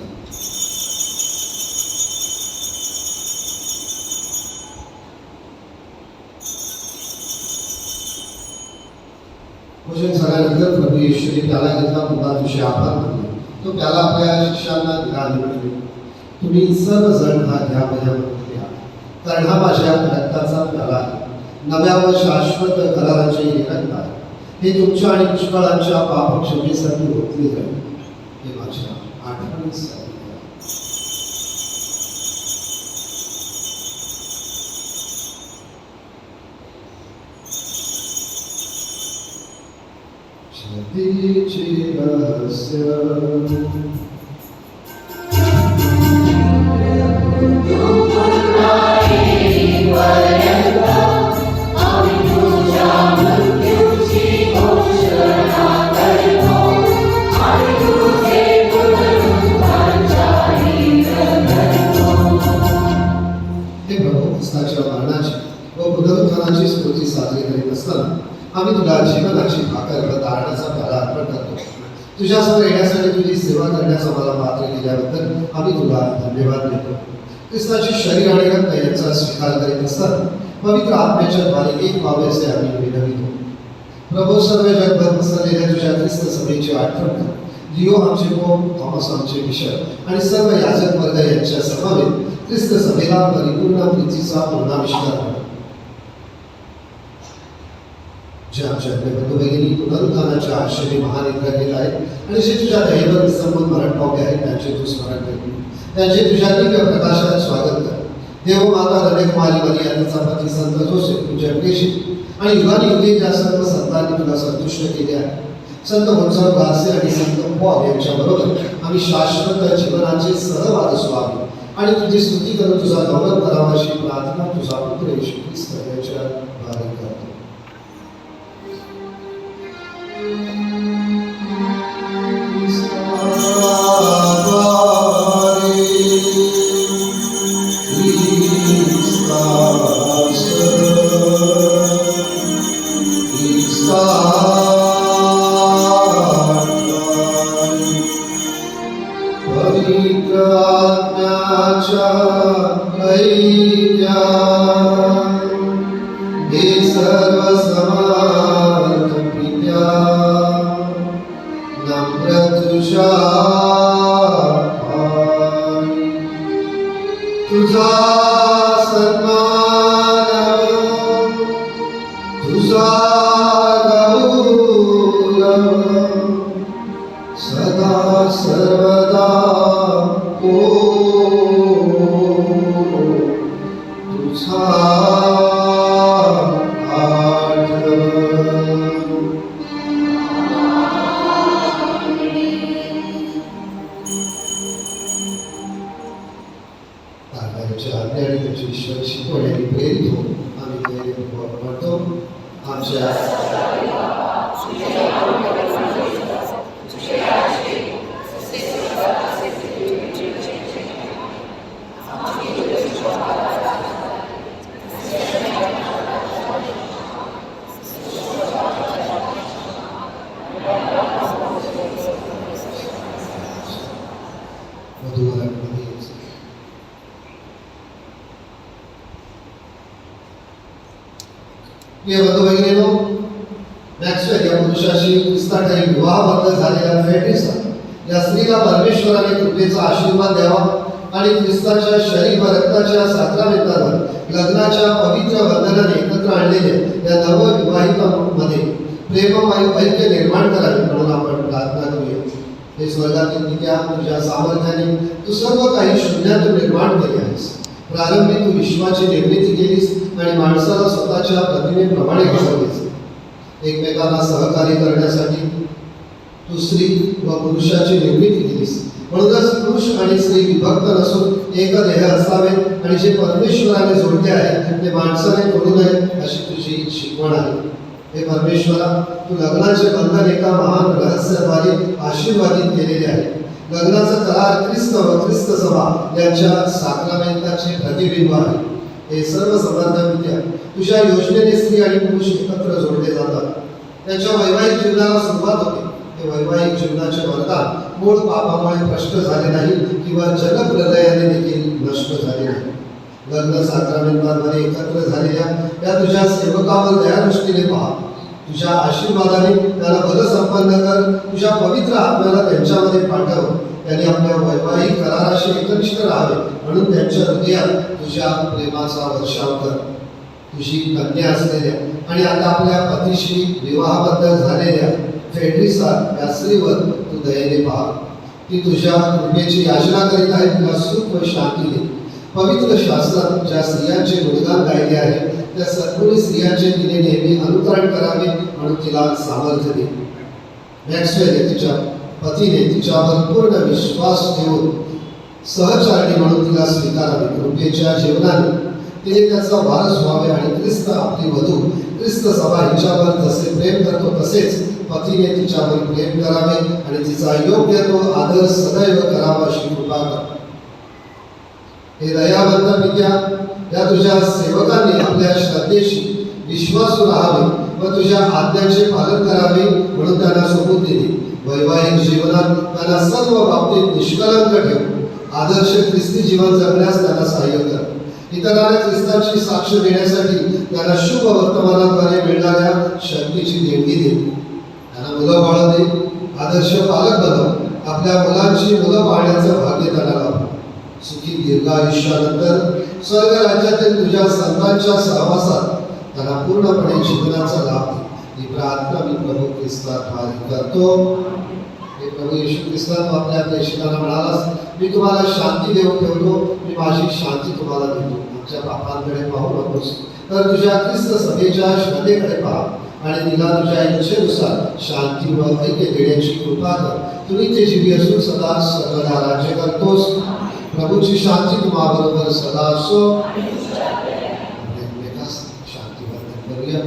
भोजन झाल्यानंतर प्रभू येशूने प्याला घेतला, पुन्हा तुझे आभार मानले, तो प्याला आपल्या शिष्यांना दिला आणि म्हटले, तुम्ही सर्वजण हा घ्या, माझ्याबरोबर घ्या, कारण हा माझ्या रक्ताचा प्याला आहे, नव्या व शाश्वत कराराचे हे रक्त आहे, हे तुमच्या आणि पुष्कळांच्या पापक्षमेसाठी ओतले जाईल, हे माझ्या आठवणीसाठी. शक्तीचे रहस्य मरणाची व पुनरुत्थानाची स्मृती साजरी करीत असताना आम्ही तुला जीवनाची भाकर व तारणाचा प्याला अर्पण करतो. तुझ्यासमोर येण्यासाठी तुझी सेवा करण्यास आम्हाला पात्र केल्याबद्दल आम्ही तुला धन्यवाद देतो. ख्रिस्ताचे शरीर आणि रक्त यांचा स्वीकार करीत असताना पवित्र आत्म्याच्या द्वारे एक व्हावे असे आम्ही विनवितो. प्रभू, सर्व जगभर पसरलेल्या तुझ्या ख्रिस्त सभेची आठवण कर. लिओ आमचे पोप, थॉमस आमचे बिशप आणि सर्व याजक वर्ग यांच्या समवेत ख्रिस्त सभेला परिपूर्ण प्रीतीचा पूर्णाविष्कार कर. जे आमच्या बंधू भगिनी पुनरुत्थानाच्या आशेने महानिद्रा केला आहे आणि जे तुझ्या दयेवर विसंबून मरण पावले आहेत त्यांचे तू स्मरण कर. त्यांचे तुझ्या दिव्य प्रकाशात स्वागत कर. देव माता हृदयकुमारी मरिया तिचा पती संत जोसेफ तुझ्या प्रेषित आणि युगानुयुगी ज्या सर्व संतांनी तुला संतुष्ट केले आहे, संत गोन्झालो गार्सिया आणि संत पॉल यांच्याबरोबर आम्ही शाश्वत जीवनाचे सहवास व्हावे आणि तुझी स्तुती करून तुझा गौरव करावा अशी प्रार्थना तुझा पुत्र येशू ख्रिस्त याच्या द्वारे करतो. पवित्र आत्म्याच्या ऐक्या हे सर्व समर्थ पित्या नम्र तुझ्या पायी तुझा सन्मान तुझा गौरव सदा सर्वदा हो तुझा तारणाच्या आज्ञा आणि त्याची ईश्वर शिकवण्याने प्रेरित होऊन आम्ही धैर्यपूर्वक म्हणतो. आमच्या वधूवरांमध्ये प्रिय बंधू भगिनींनो, मॅक्सवेल या पुरुषाशी ख्रिस्ताठाई विवाहबद्ध झालेल्या फेड्रिसा या स्त्रीला परमेश्वराने कृपेचा आशीर्वाद द्यावा आणि ख्रिस्ताच्या शरीर व रक्ताच्या साक्रामेंटावर लग्नाच्या पवित्र बंधनाने एकत्र आणलेल्या या नवविवाहितांमध्ये प्रेममय ऐक्य निर्माण करावे म्हणून आपण प्रार्थना करूया. हे स्वर्गातील पित्या, तुझ्या सामर्थ्याने तू सर्व काही शून्यातून निर्माण केले आहेस. प्रारंभी तू विश्वाची निर्मिती केलीस आणि माणसाला स्वतःच्या प्रतिमेप्रमाणे घडवलीस. एकमेकांना सहकार्य करण्यासाठी तू स्त्री व पुरुषाची निर्मिती केलीस. म्हणूनच पुरुष आणि स्त्री विभक्त नसून एक देह असावे आणि जे परमेश्वराने जोडले आहे ते माणसाने तोडू नये अशी तुझी शिकवण आहे. हे परमेश्वरा, तू लग्नाचे बंधन एका महान रहस्याद्वारे आशीर्वादित केलेले आहे. लग्नाचा करार ख्रिस्त व ख्रिस्त सभा यांच्या साक्रामेंटाचे प्रतिबिंब आहे. हे सर्व समर्थ विद्या तुझ्या योजनेने स्त्री आणि पुरुष एकत्र जोडले जातात. त्यांच्या वैवाहिक जीवनाला सुरुवात होते. हे वैवाहिक जीवनाचे वरदान मूळ पापामुळे भ्रष्ट झाले नाही किंवा जलप्रलयाने देखील नष्ट झाले नाही. लग्न साक्रामेंटाद्वारे एकत्र झालेल्या या तुझ्या सेवकावर दयादृष्टीने पहा. तुझ्या आशीर्वादाने त्याला बलसंपन्न कर. तुझ्या पवित्र आत्म्याला त्यांच्यामध्ये पाठव. त्यांनी आपल्या वैवाहिक कराराशी एकनिष्ठ राहावे म्हणून त्यांच्या हृदयात तुझ्या प्रेमाचा वर्षाव कर. तुझी कन्या असलेल्या आणि आता आपल्या पतीशी विवाहबद्ध झालेल्या फेड्रिसा या स्त्रीवर तू दयेने पहा. ती तुझ्या कृपेची याचना करीत आहे. तुला सुख व शांती दे. पवित्र शास्त्रात ज्या स्त्रियांचे गुणगान गायले आहे त्या सद्गुणी स्त्रियांचे तिने नेहमी अनुकरण करावे म्हणून तिला सामर्थ्य दे. मॅक्सवेल तिच्या पतीने तिच्यावर पूर्ण विश्वास ठेवून सहचारणी म्हणून तिला स्वीकारावे. कृपेच्या जीवनाने तिने त्याचा वारस व्हावे आणि ख्रिस्त आपली वधू ख्रिस्त सभा हिच्यावर जसे प्रेम करतो तसेच पतीने तिच्यावर प्रेम करावे आणि तिचा योग्य तो आदर सदैव करावा अशी कृपा कर. हे दयावंत पित्या, या तुझ्या सेवकांनी आपल्या श्रद्धेशी विश्वासू राहावे व तुझ्या आज्ञांचे पालन करावे म्हणून त्यांना सोबत दिली. वैवाहिक जीवनात त्यांना सर्व बाबतीत निष्कलंक ठेव. आदर्श ख्रिस्ती जीवन जगण्यास त्यांना सहाय्य कर. इतरांना ख्रिस्ताची साक्ष देण्यासाठी त्यांना शुभ वर्तमानाद्वारे मिळणाऱ्या शक्तीची देणगी दे. त्यांना मुलं बाळ दे. आदर्श पालक बनव. आपल्या मुलांची मुलं पाहण्याचं भाग्य त्यांना लाभ. सुखी दीर्घायुष्यानंतर स्वर्ग राज्यातील तुझ्या संतांच्या सहवासात त्यांना पूर्णपणे जीवनाचा लाभ दे. ही प्रार्थना मी प्रभू ख्रिस्ताद्वारे करतो. हे प्रभू येशू ख्रिस्तात आपल्या प्रेषितांना म्हणालास, मी तुम्हाला शांती देऊन ठेवतो, मी माझी शांती तुम्हाला देतो. आमच्या पापांकडे पाहू नकोस, तर तुझ्या ख्रिस्त सभेच्या श्रद्धेकडे पहा आणि तिला तुझ्या इच्छेनुसार शांती व ऐक्य देण्याची कृपा कर. तुम्ही ते जीवी असून सदा सर्वदा राज्य करतोस. प्रभूची शांती तुम्हाबरोबर सदा असो. एकमेकास शांती वर्धन करूया.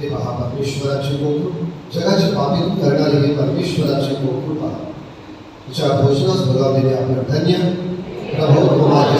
ते पहा परमेश्वराचे गोकुळ, जगाची पापी करणारे हे परमेश्वराचे गोकुळ पहा. तुझ्या भोजनास बोलावलेले आपण धन्य. प्रभो तुम्हाला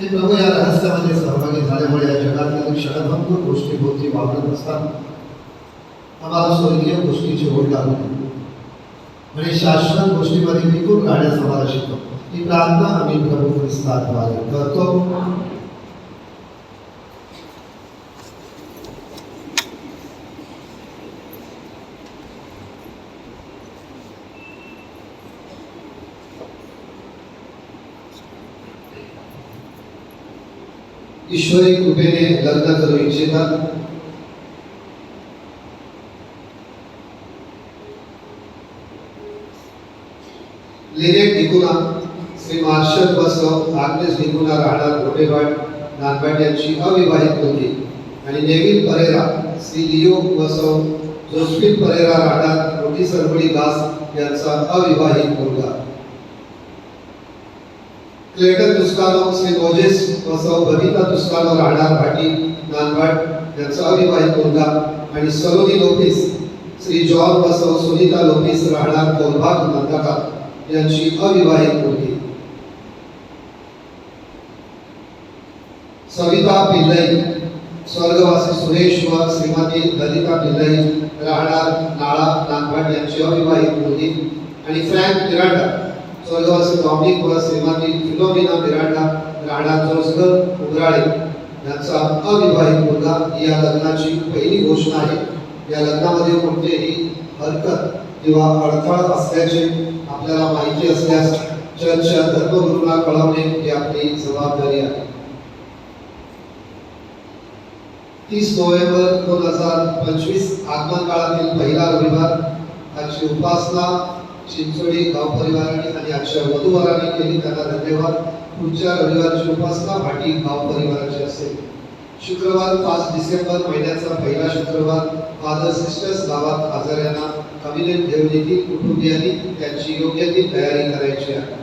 हे प्रभू या रहस्यामध्ये सहभागी झाल्यामुळे या जगातील क्षणभंगूर गोष्टी भोवती वावरत असतात आम्हाला स्वर्गीय गोष्टीची ओढ लागली आणि शाश्वत गोष्टीमध्ये टिकून राहण्यास आम्हाला शिकव. ही प्रार्थना आम्ही प्रभू ख्रिस्ताद्वारे करतो. ईश्वरी कृपेने लग्न करू इच्छितात लिनेट निकुला, श्री मार्शल बसव, आग्नेस निकुला राहणार गोटेवाड नानपाट यांची अविवाहित मुलगी आणि नेविल परेरा, श्री लिओ बसव, जोसफिन परेरा राहणार मोठी सरबडी दास यांचा अविवाहित मुलगा. क्लेटन तुस्कानो, श्री मोजेस बसव, बबिता तुस्कानो राहणार भाटी नानपाट यांचा अविवाहित मुलगा आणि सलोनी लोपिस, श्री जॉन बसव, सुनीता लोपिस राहणार कोलभाग नंदका यांची अविवाहित मुलगी. सविता पिल्लई, स्वर्गवासी सुरेश व श्रीमती ललिता पिल्लई राहणार नाळा नानपाट यांची अविवाहित मुलगी आणि फ्रँक मिरांडा, स्वर्गवासी डॉमिनिक व श्रीमती फिलोमिना मिरांडा राहणार जोसगर उमराळे यांचा अविवाहित मुलगा. या लग्नाची पहिली घोषणा आहे. या लग्नामध्ये कोणतेही हरकत किंवा अडथळा असल्याचे आपल्याला माहिती असल्यास चर्चच्या धर्मगुरूंना कळवणे ही आपली जबाबदारी आहे. 30 नोव्हेंबर 2025 आगमन काळातील पहिला रविवार. आजची उपासना चिंचोडी गाव परिवाराने आणि आजच्या वधूवरांनी केली, त्यांना धन्यवाद. पुढच्या रविवारची उपासना भाटी गाव परिवाराची असेल. शुक्रवार 5 डिसेंबर महिन्याचा पहिला शुक्रवार. फादर सिस्टर्स गावात आजाऱ्यांना कबिनेट घेऊन येथील कुटुंबियांनी त्यांची योग्य ती तयारी करायची आहे.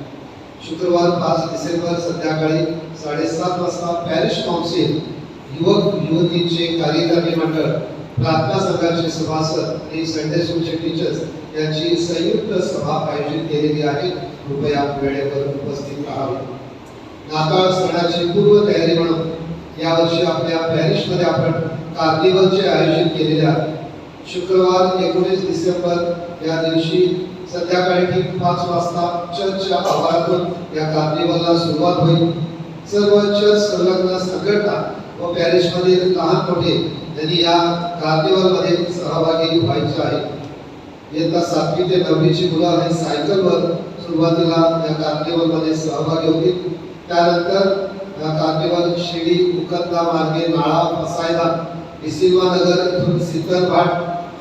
शुक्रवार 5 डिसेंबर संध्याकाळी 7:30 वाजता पॅरिश काउन्सिल, युवक युवतींचे कार्यकारी मंडळ, प्रार्थना संघाचे सभासद आणि संडे स्कूलचे टीचर्स यांची संयुक्त सभा आयोजित केलेली आहे. कृपया वेळेवर उपस्थित राहावे. नाताळ सणाची पूर्व तयारी म्हणून यावर्षी आपल्या पॅरिशमध्ये आपण कार्निवलचे आयोजन केलेले आहे. शुक्रवार 19 डिसेंबर या दिवशी संध्याकाळी ठीक 5 वाजता चर्चच्या आवारातून या कार्निवलला सुरुवात होईल. सर्व चर्च संलग्न संघटना व पॅरिशमधील लहान मोठे यांनी या कार्निवलमध्ये सहभागी व्हायचे आहे. इयत्ता 7वी ते 9वीची मुलं आणि सायकलवर सुरुवातीला या कार्निवलमध्ये सहभागी होतील. त्यानंतर कार्निवल शिडी मुकद्दा मार्गे नाळा पसायला डिसिल्वा नगर इथून सिद्धरघाट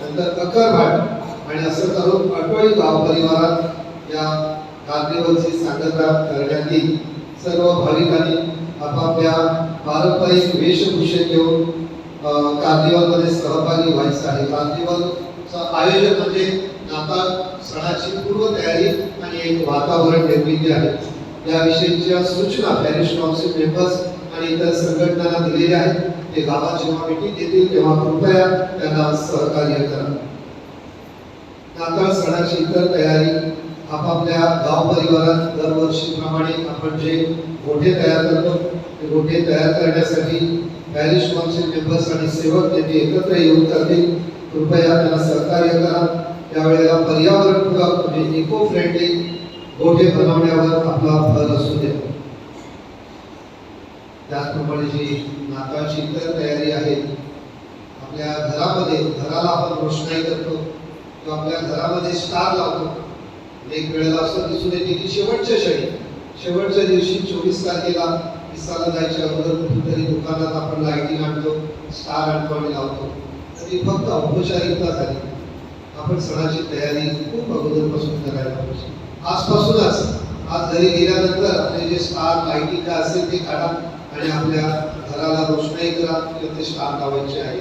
नंतर अक्करघाट आणि असं करून अटोळी गाव परिवारात या कार्निवलची सांगता करण्यात येईल. सर्व भाविकांनी आपापल्या पारंपरिक वेशभूषेत घेऊन कार्निवलमध्ये सहभागी व्हायचं आहे. कार्निवलचं आयोजन म्हणजे नाताळ सणाची पूर्व तयारी आणि एक वातावरण निर्मिती आहे. याविषयीच्या सूचना पॅरिश काउन्सिल मेंबर्स आणि इतर संघटनांना दिलेल्या आहेत. ते गावात जेव्हा मीटिंग येतील तेव्हा कृपया त्यांना सहकार्य करा. नाताळ सणाची इतर तयारी आपापल्या गाव परिवारात दरवर्षीप्रमाणे आपण जे गोठे तयार करतो ते गोठे तयार करण्यासाठी पॅरिश काउन्सिल मेंबर्स आणि सेवक त्यांनी एकत्र येऊन करतील. कृपया त्यांना सहकार्य करा. त्यावेळेला पर्यावरणपूरक म्हणजे इको फ्रेंडली गोठे बनवण्यावर आपला भर असू द्या. त्याचप्रमाणे जी नाताळची इतर तयारी आहे, आपल्या घरामध्ये घराला आपण रोषणाई करतो किंवा आपल्या घरामध्ये स्टार लावतो. एक वेळेला असं दिसून येते की शेवटच्या दिवशी 24 तारखेला विसाला जायच्या अगोदर कुठेतरी दुकानात आपण लाईटिंग आणतो, स्टार आणतो आणि लावतो. तर ती फक्त औपचारिकता झाली. आपण सणाची तयारी खूप अगोदरपासून करायला पाहिजे. आजपासूनच आज घरी गेल्यानंतर आपले जे स्टार लाईटिंग काय असेल ते काढा आणि आपल्या घराला रोषणाई करा किंवा ते स्टार लावायचे आहे.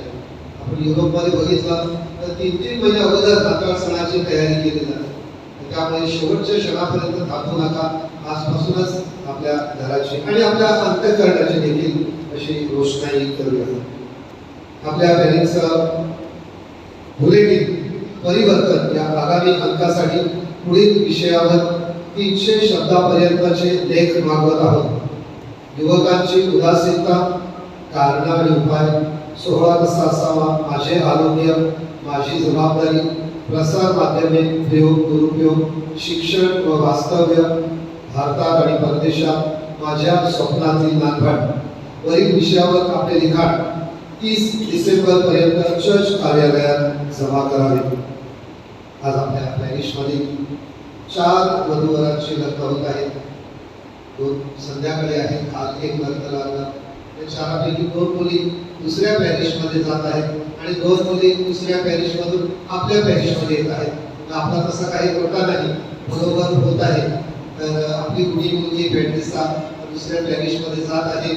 आपण युरोपमध्ये बघितलं तर 3-3 महिने अगोदर नाताळ सणाची तयारी केली जाते. त्यामुळे शेवटच्या क्षणापर्यंत थांबू नका. आजपासूनच आपल्या घराची आणि आपल्या अंतःकरणाची देखील अशी रोषणाई करूया. आपल्या पॅरिसचं बुलेटिन परिवर्तन या आगामी अंकासाठी पुढील विषयावर 300 शब्दापर्यंतचे लेख मागवत आहोत. युवकांची उदासीनता, कारण आणि उपाय, सोहळा कसा असावा, माझे आरोग्य, माझी जबाबदारी, प्रसार माध्यमे, प्रयोग दुरुपयोग, शिक्षण व वास्तव्य, भारतात आणि परदेशात माझ्या स्वप्नातील नानपण वरील विषयावर आपले लिखाण 30 डिसेंबर पर्यंत चर्च कार्यालयात जमा करावे. आज आपल्या पॅरिशमध्ये 4 वधूवरांची लग्न होत आहेत. 2 संध्याकाळी आहेत. आज एक लग्न लागलं. त्या 4पैकी 2 मुली दुसऱ्या पॅरिशमध्ये जात आहेत आणि 2 मुली दुसऱ्या पॅरिशमधून आपल्या पॅरिशमध्ये येत आहेत. आपला तसा काही तोटा नाही, बरोबर होत आहे. तर आपली कुणी मुलगी भेटदिसा दुसऱ्या पॅरिशमध्ये जात आहे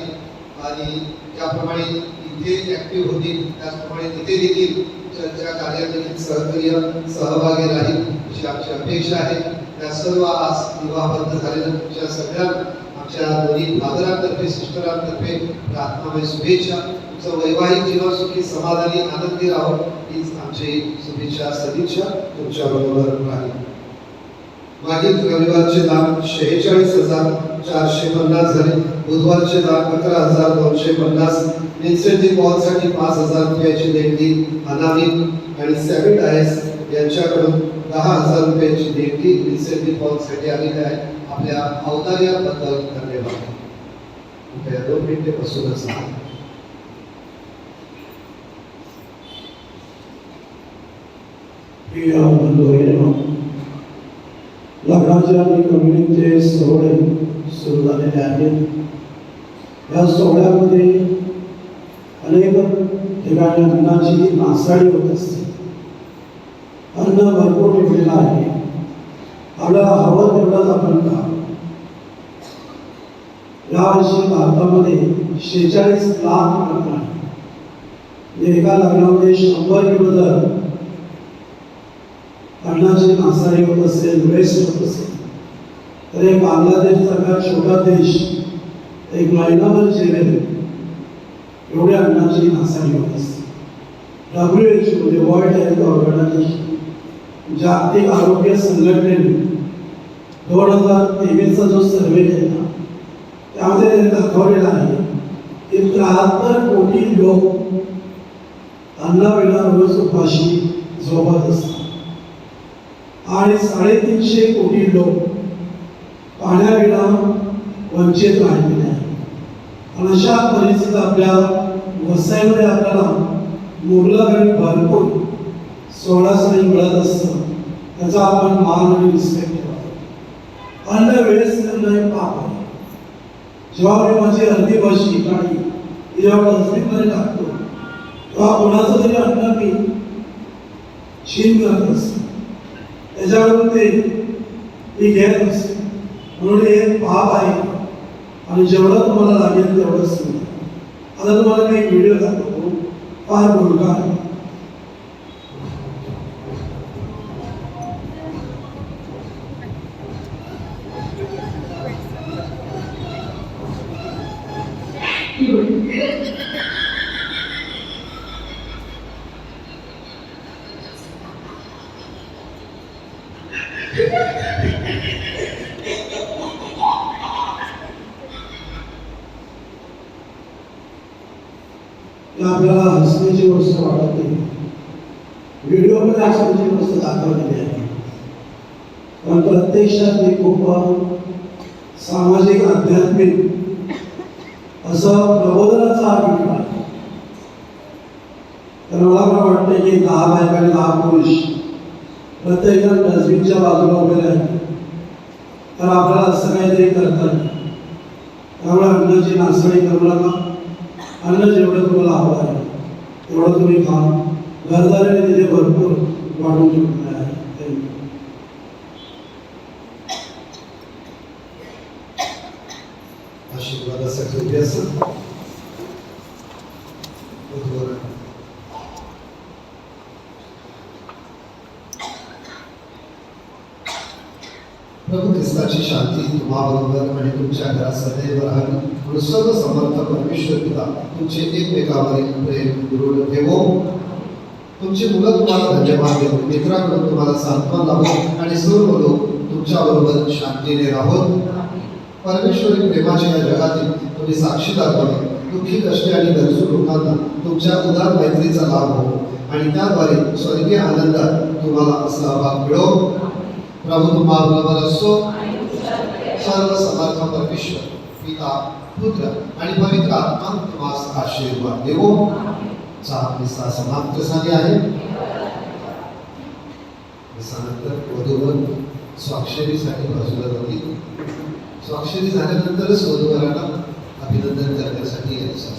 आणि त्याप्रमाणे इथे ऍक्टिव्ह होतील, त्याचप्रमाणे तिथे देखील चर्चा कार्यात देखील सहभागी राहील अशी आमची अपेक्षा आहे. त्या सर्व आज विवाहबद्ध झालेल्या तुमच्या सगळ्या आमच्या दोन्ही फादरांतर्फे सिस्टरांतर्फे प्रार्थनामय शुभेच्छा. तुमचं वैवाहिक जीवन सुखी समाधानी आनंदी राहो हीच आमची शुभेच्छा सदिच्छा तुमच्या बरोबर राहील. मागील रविवारचे दान 46,450 झाले. बुधवारचे दान 11,250. विन्सेंट डी पॉलसाठी 5,000 रुपयाची देणगी अनामिक आणि सॅबिट आयस यांच्याकडून 10,000 रुपयाची देणगी विन्सेंट डी पॉलसाठी आलेली आहे. आपल्या अवतार्याबद्दल धन्यवाद. 2 मिनिटे बसूनच प्रिय बंधू, लग्नाचे आणि कम्युनिटीचे सोहळे सुरू झालेले आहेत. या सोहळ्यामध्ये अनेक ठिकाणी अन्नाची नासाडी होत असते. अन्न भरपूर ठेवलेलं आहे. आपल्याला हवं तेवढंच आपण खावं. यावर्षी भारतामध्ये 46 लाख लग्न आहे. एका लग्नामध्ये 100 किलो जर अन्नाची नासाडी होत असेल, वेस्ट होत असेल, तर हे बांगलादेशसारखा छोटा देश एक महिनाभर जेवेल एवढ्या अन्नाची नासाडी होत असते. WHO म्हणजे वर्ल्ड हेल्थ ऑर्गनायझेशन, जागतिक आरोग्य संघटनेने 2023चा जो सर्वे केला त्यामध्ये त्यांनी दाखवलेला आहे की 73 कोटी लोक अन्नाविना रोज उपाशी झोपत असतात आणि 350 कोटी लोक पाण्याविना वंचित राहिलेले आहेत. आणि अशा परिस्थितीत आपल्या वसईमध्ये आपल्याला मुबलक आणि भरपूर सोळासणी मिळत असतं. त्याचा आपण मान आणि रिस्पेक्ट ठेवावा. अन्न वेळेस नाही पाप आहे. जेव्हा मी माझी अर्धी भाजी काढी जेव्हा डस्टबिनमध्ये टाकतो तेव्हा कोणाचं तरी अन्न मी छीन करत असतो. त्याच्यावरून ते घेत असते. म्हणून हे पाप आहे आणि जेवढं तुम्हाला लागेल तेवढंच तुम्ही. आता तुम्हाला मी एक व्हिडिओ दाखवतो, फार मुलगा आहे. आपल्याला हसण्याची गोष्ट वाटते. व्हिडिओमध्ये हसण्याची गोष्ट दाखवलेली आहे, पण प्रत्यक्षात ती खूप सामाजिक आध्यात्मिक असं प्रबोधनाचा हा व्हिडिओ आहे. तर मला पण वाटतं की 10 बायका आणि 10 पुरुष प्रत्येकजण डस्टबिनच्या बाजूला उभे राहिले तर आपल्याला असं काहीतरी करता येईल. त्यामुळे अन्नाची नासाडी करू नका. अन्न जेवढं तुम्हाला हवं आहे तेवढं तुम्ही खा. घरदाराने तिथे भरपूर वाढून ठेवलेलं आहे. आशीर्वादासाठी उभी असेल. प्रभू ख्रिस्ताची शांती तुम्हाबरोबर आणि तुमच्या घरात सदैव राहावी. म्हणून सर्व समर्थ परमेश्वर पिता तुमचे एकमेकावरील प्रेम दृढ ठेवो. तुमची मुलं तुम्हाला धन्यवाद देऊ, मित्राकडून तुम्हाला सांत्वन लावो आणि सर्व लोक तुमच्याबरोबर शांतीने राहोत. परमेश्वरी प्रेमाच्या या जगातील तुम्ही साक्षीदार बना. दुःखी कष्टी आणि गरजू लोकांना तुमच्या उदार मैत्रीचा लाभ हो आणि त्याद्वारे स्वर्गीय आनंदात तुम्हाला सहभाग मिळो. प्रभू तुम्हाला असो. सर्व समर्थ परमेश्वर पिता पुत्र आणि पवित्र आत्मा तुम्हाला आशीर्वाद देवो. मिसा समाप्त झाली आहे. मिसानंतर वधूवर स्वाक्षरीसाठी बाजूला जातील. स्वाक्षरी झाल्यानंतरच वधूवरांना अभिनंदन करण्यासाठी यायचं.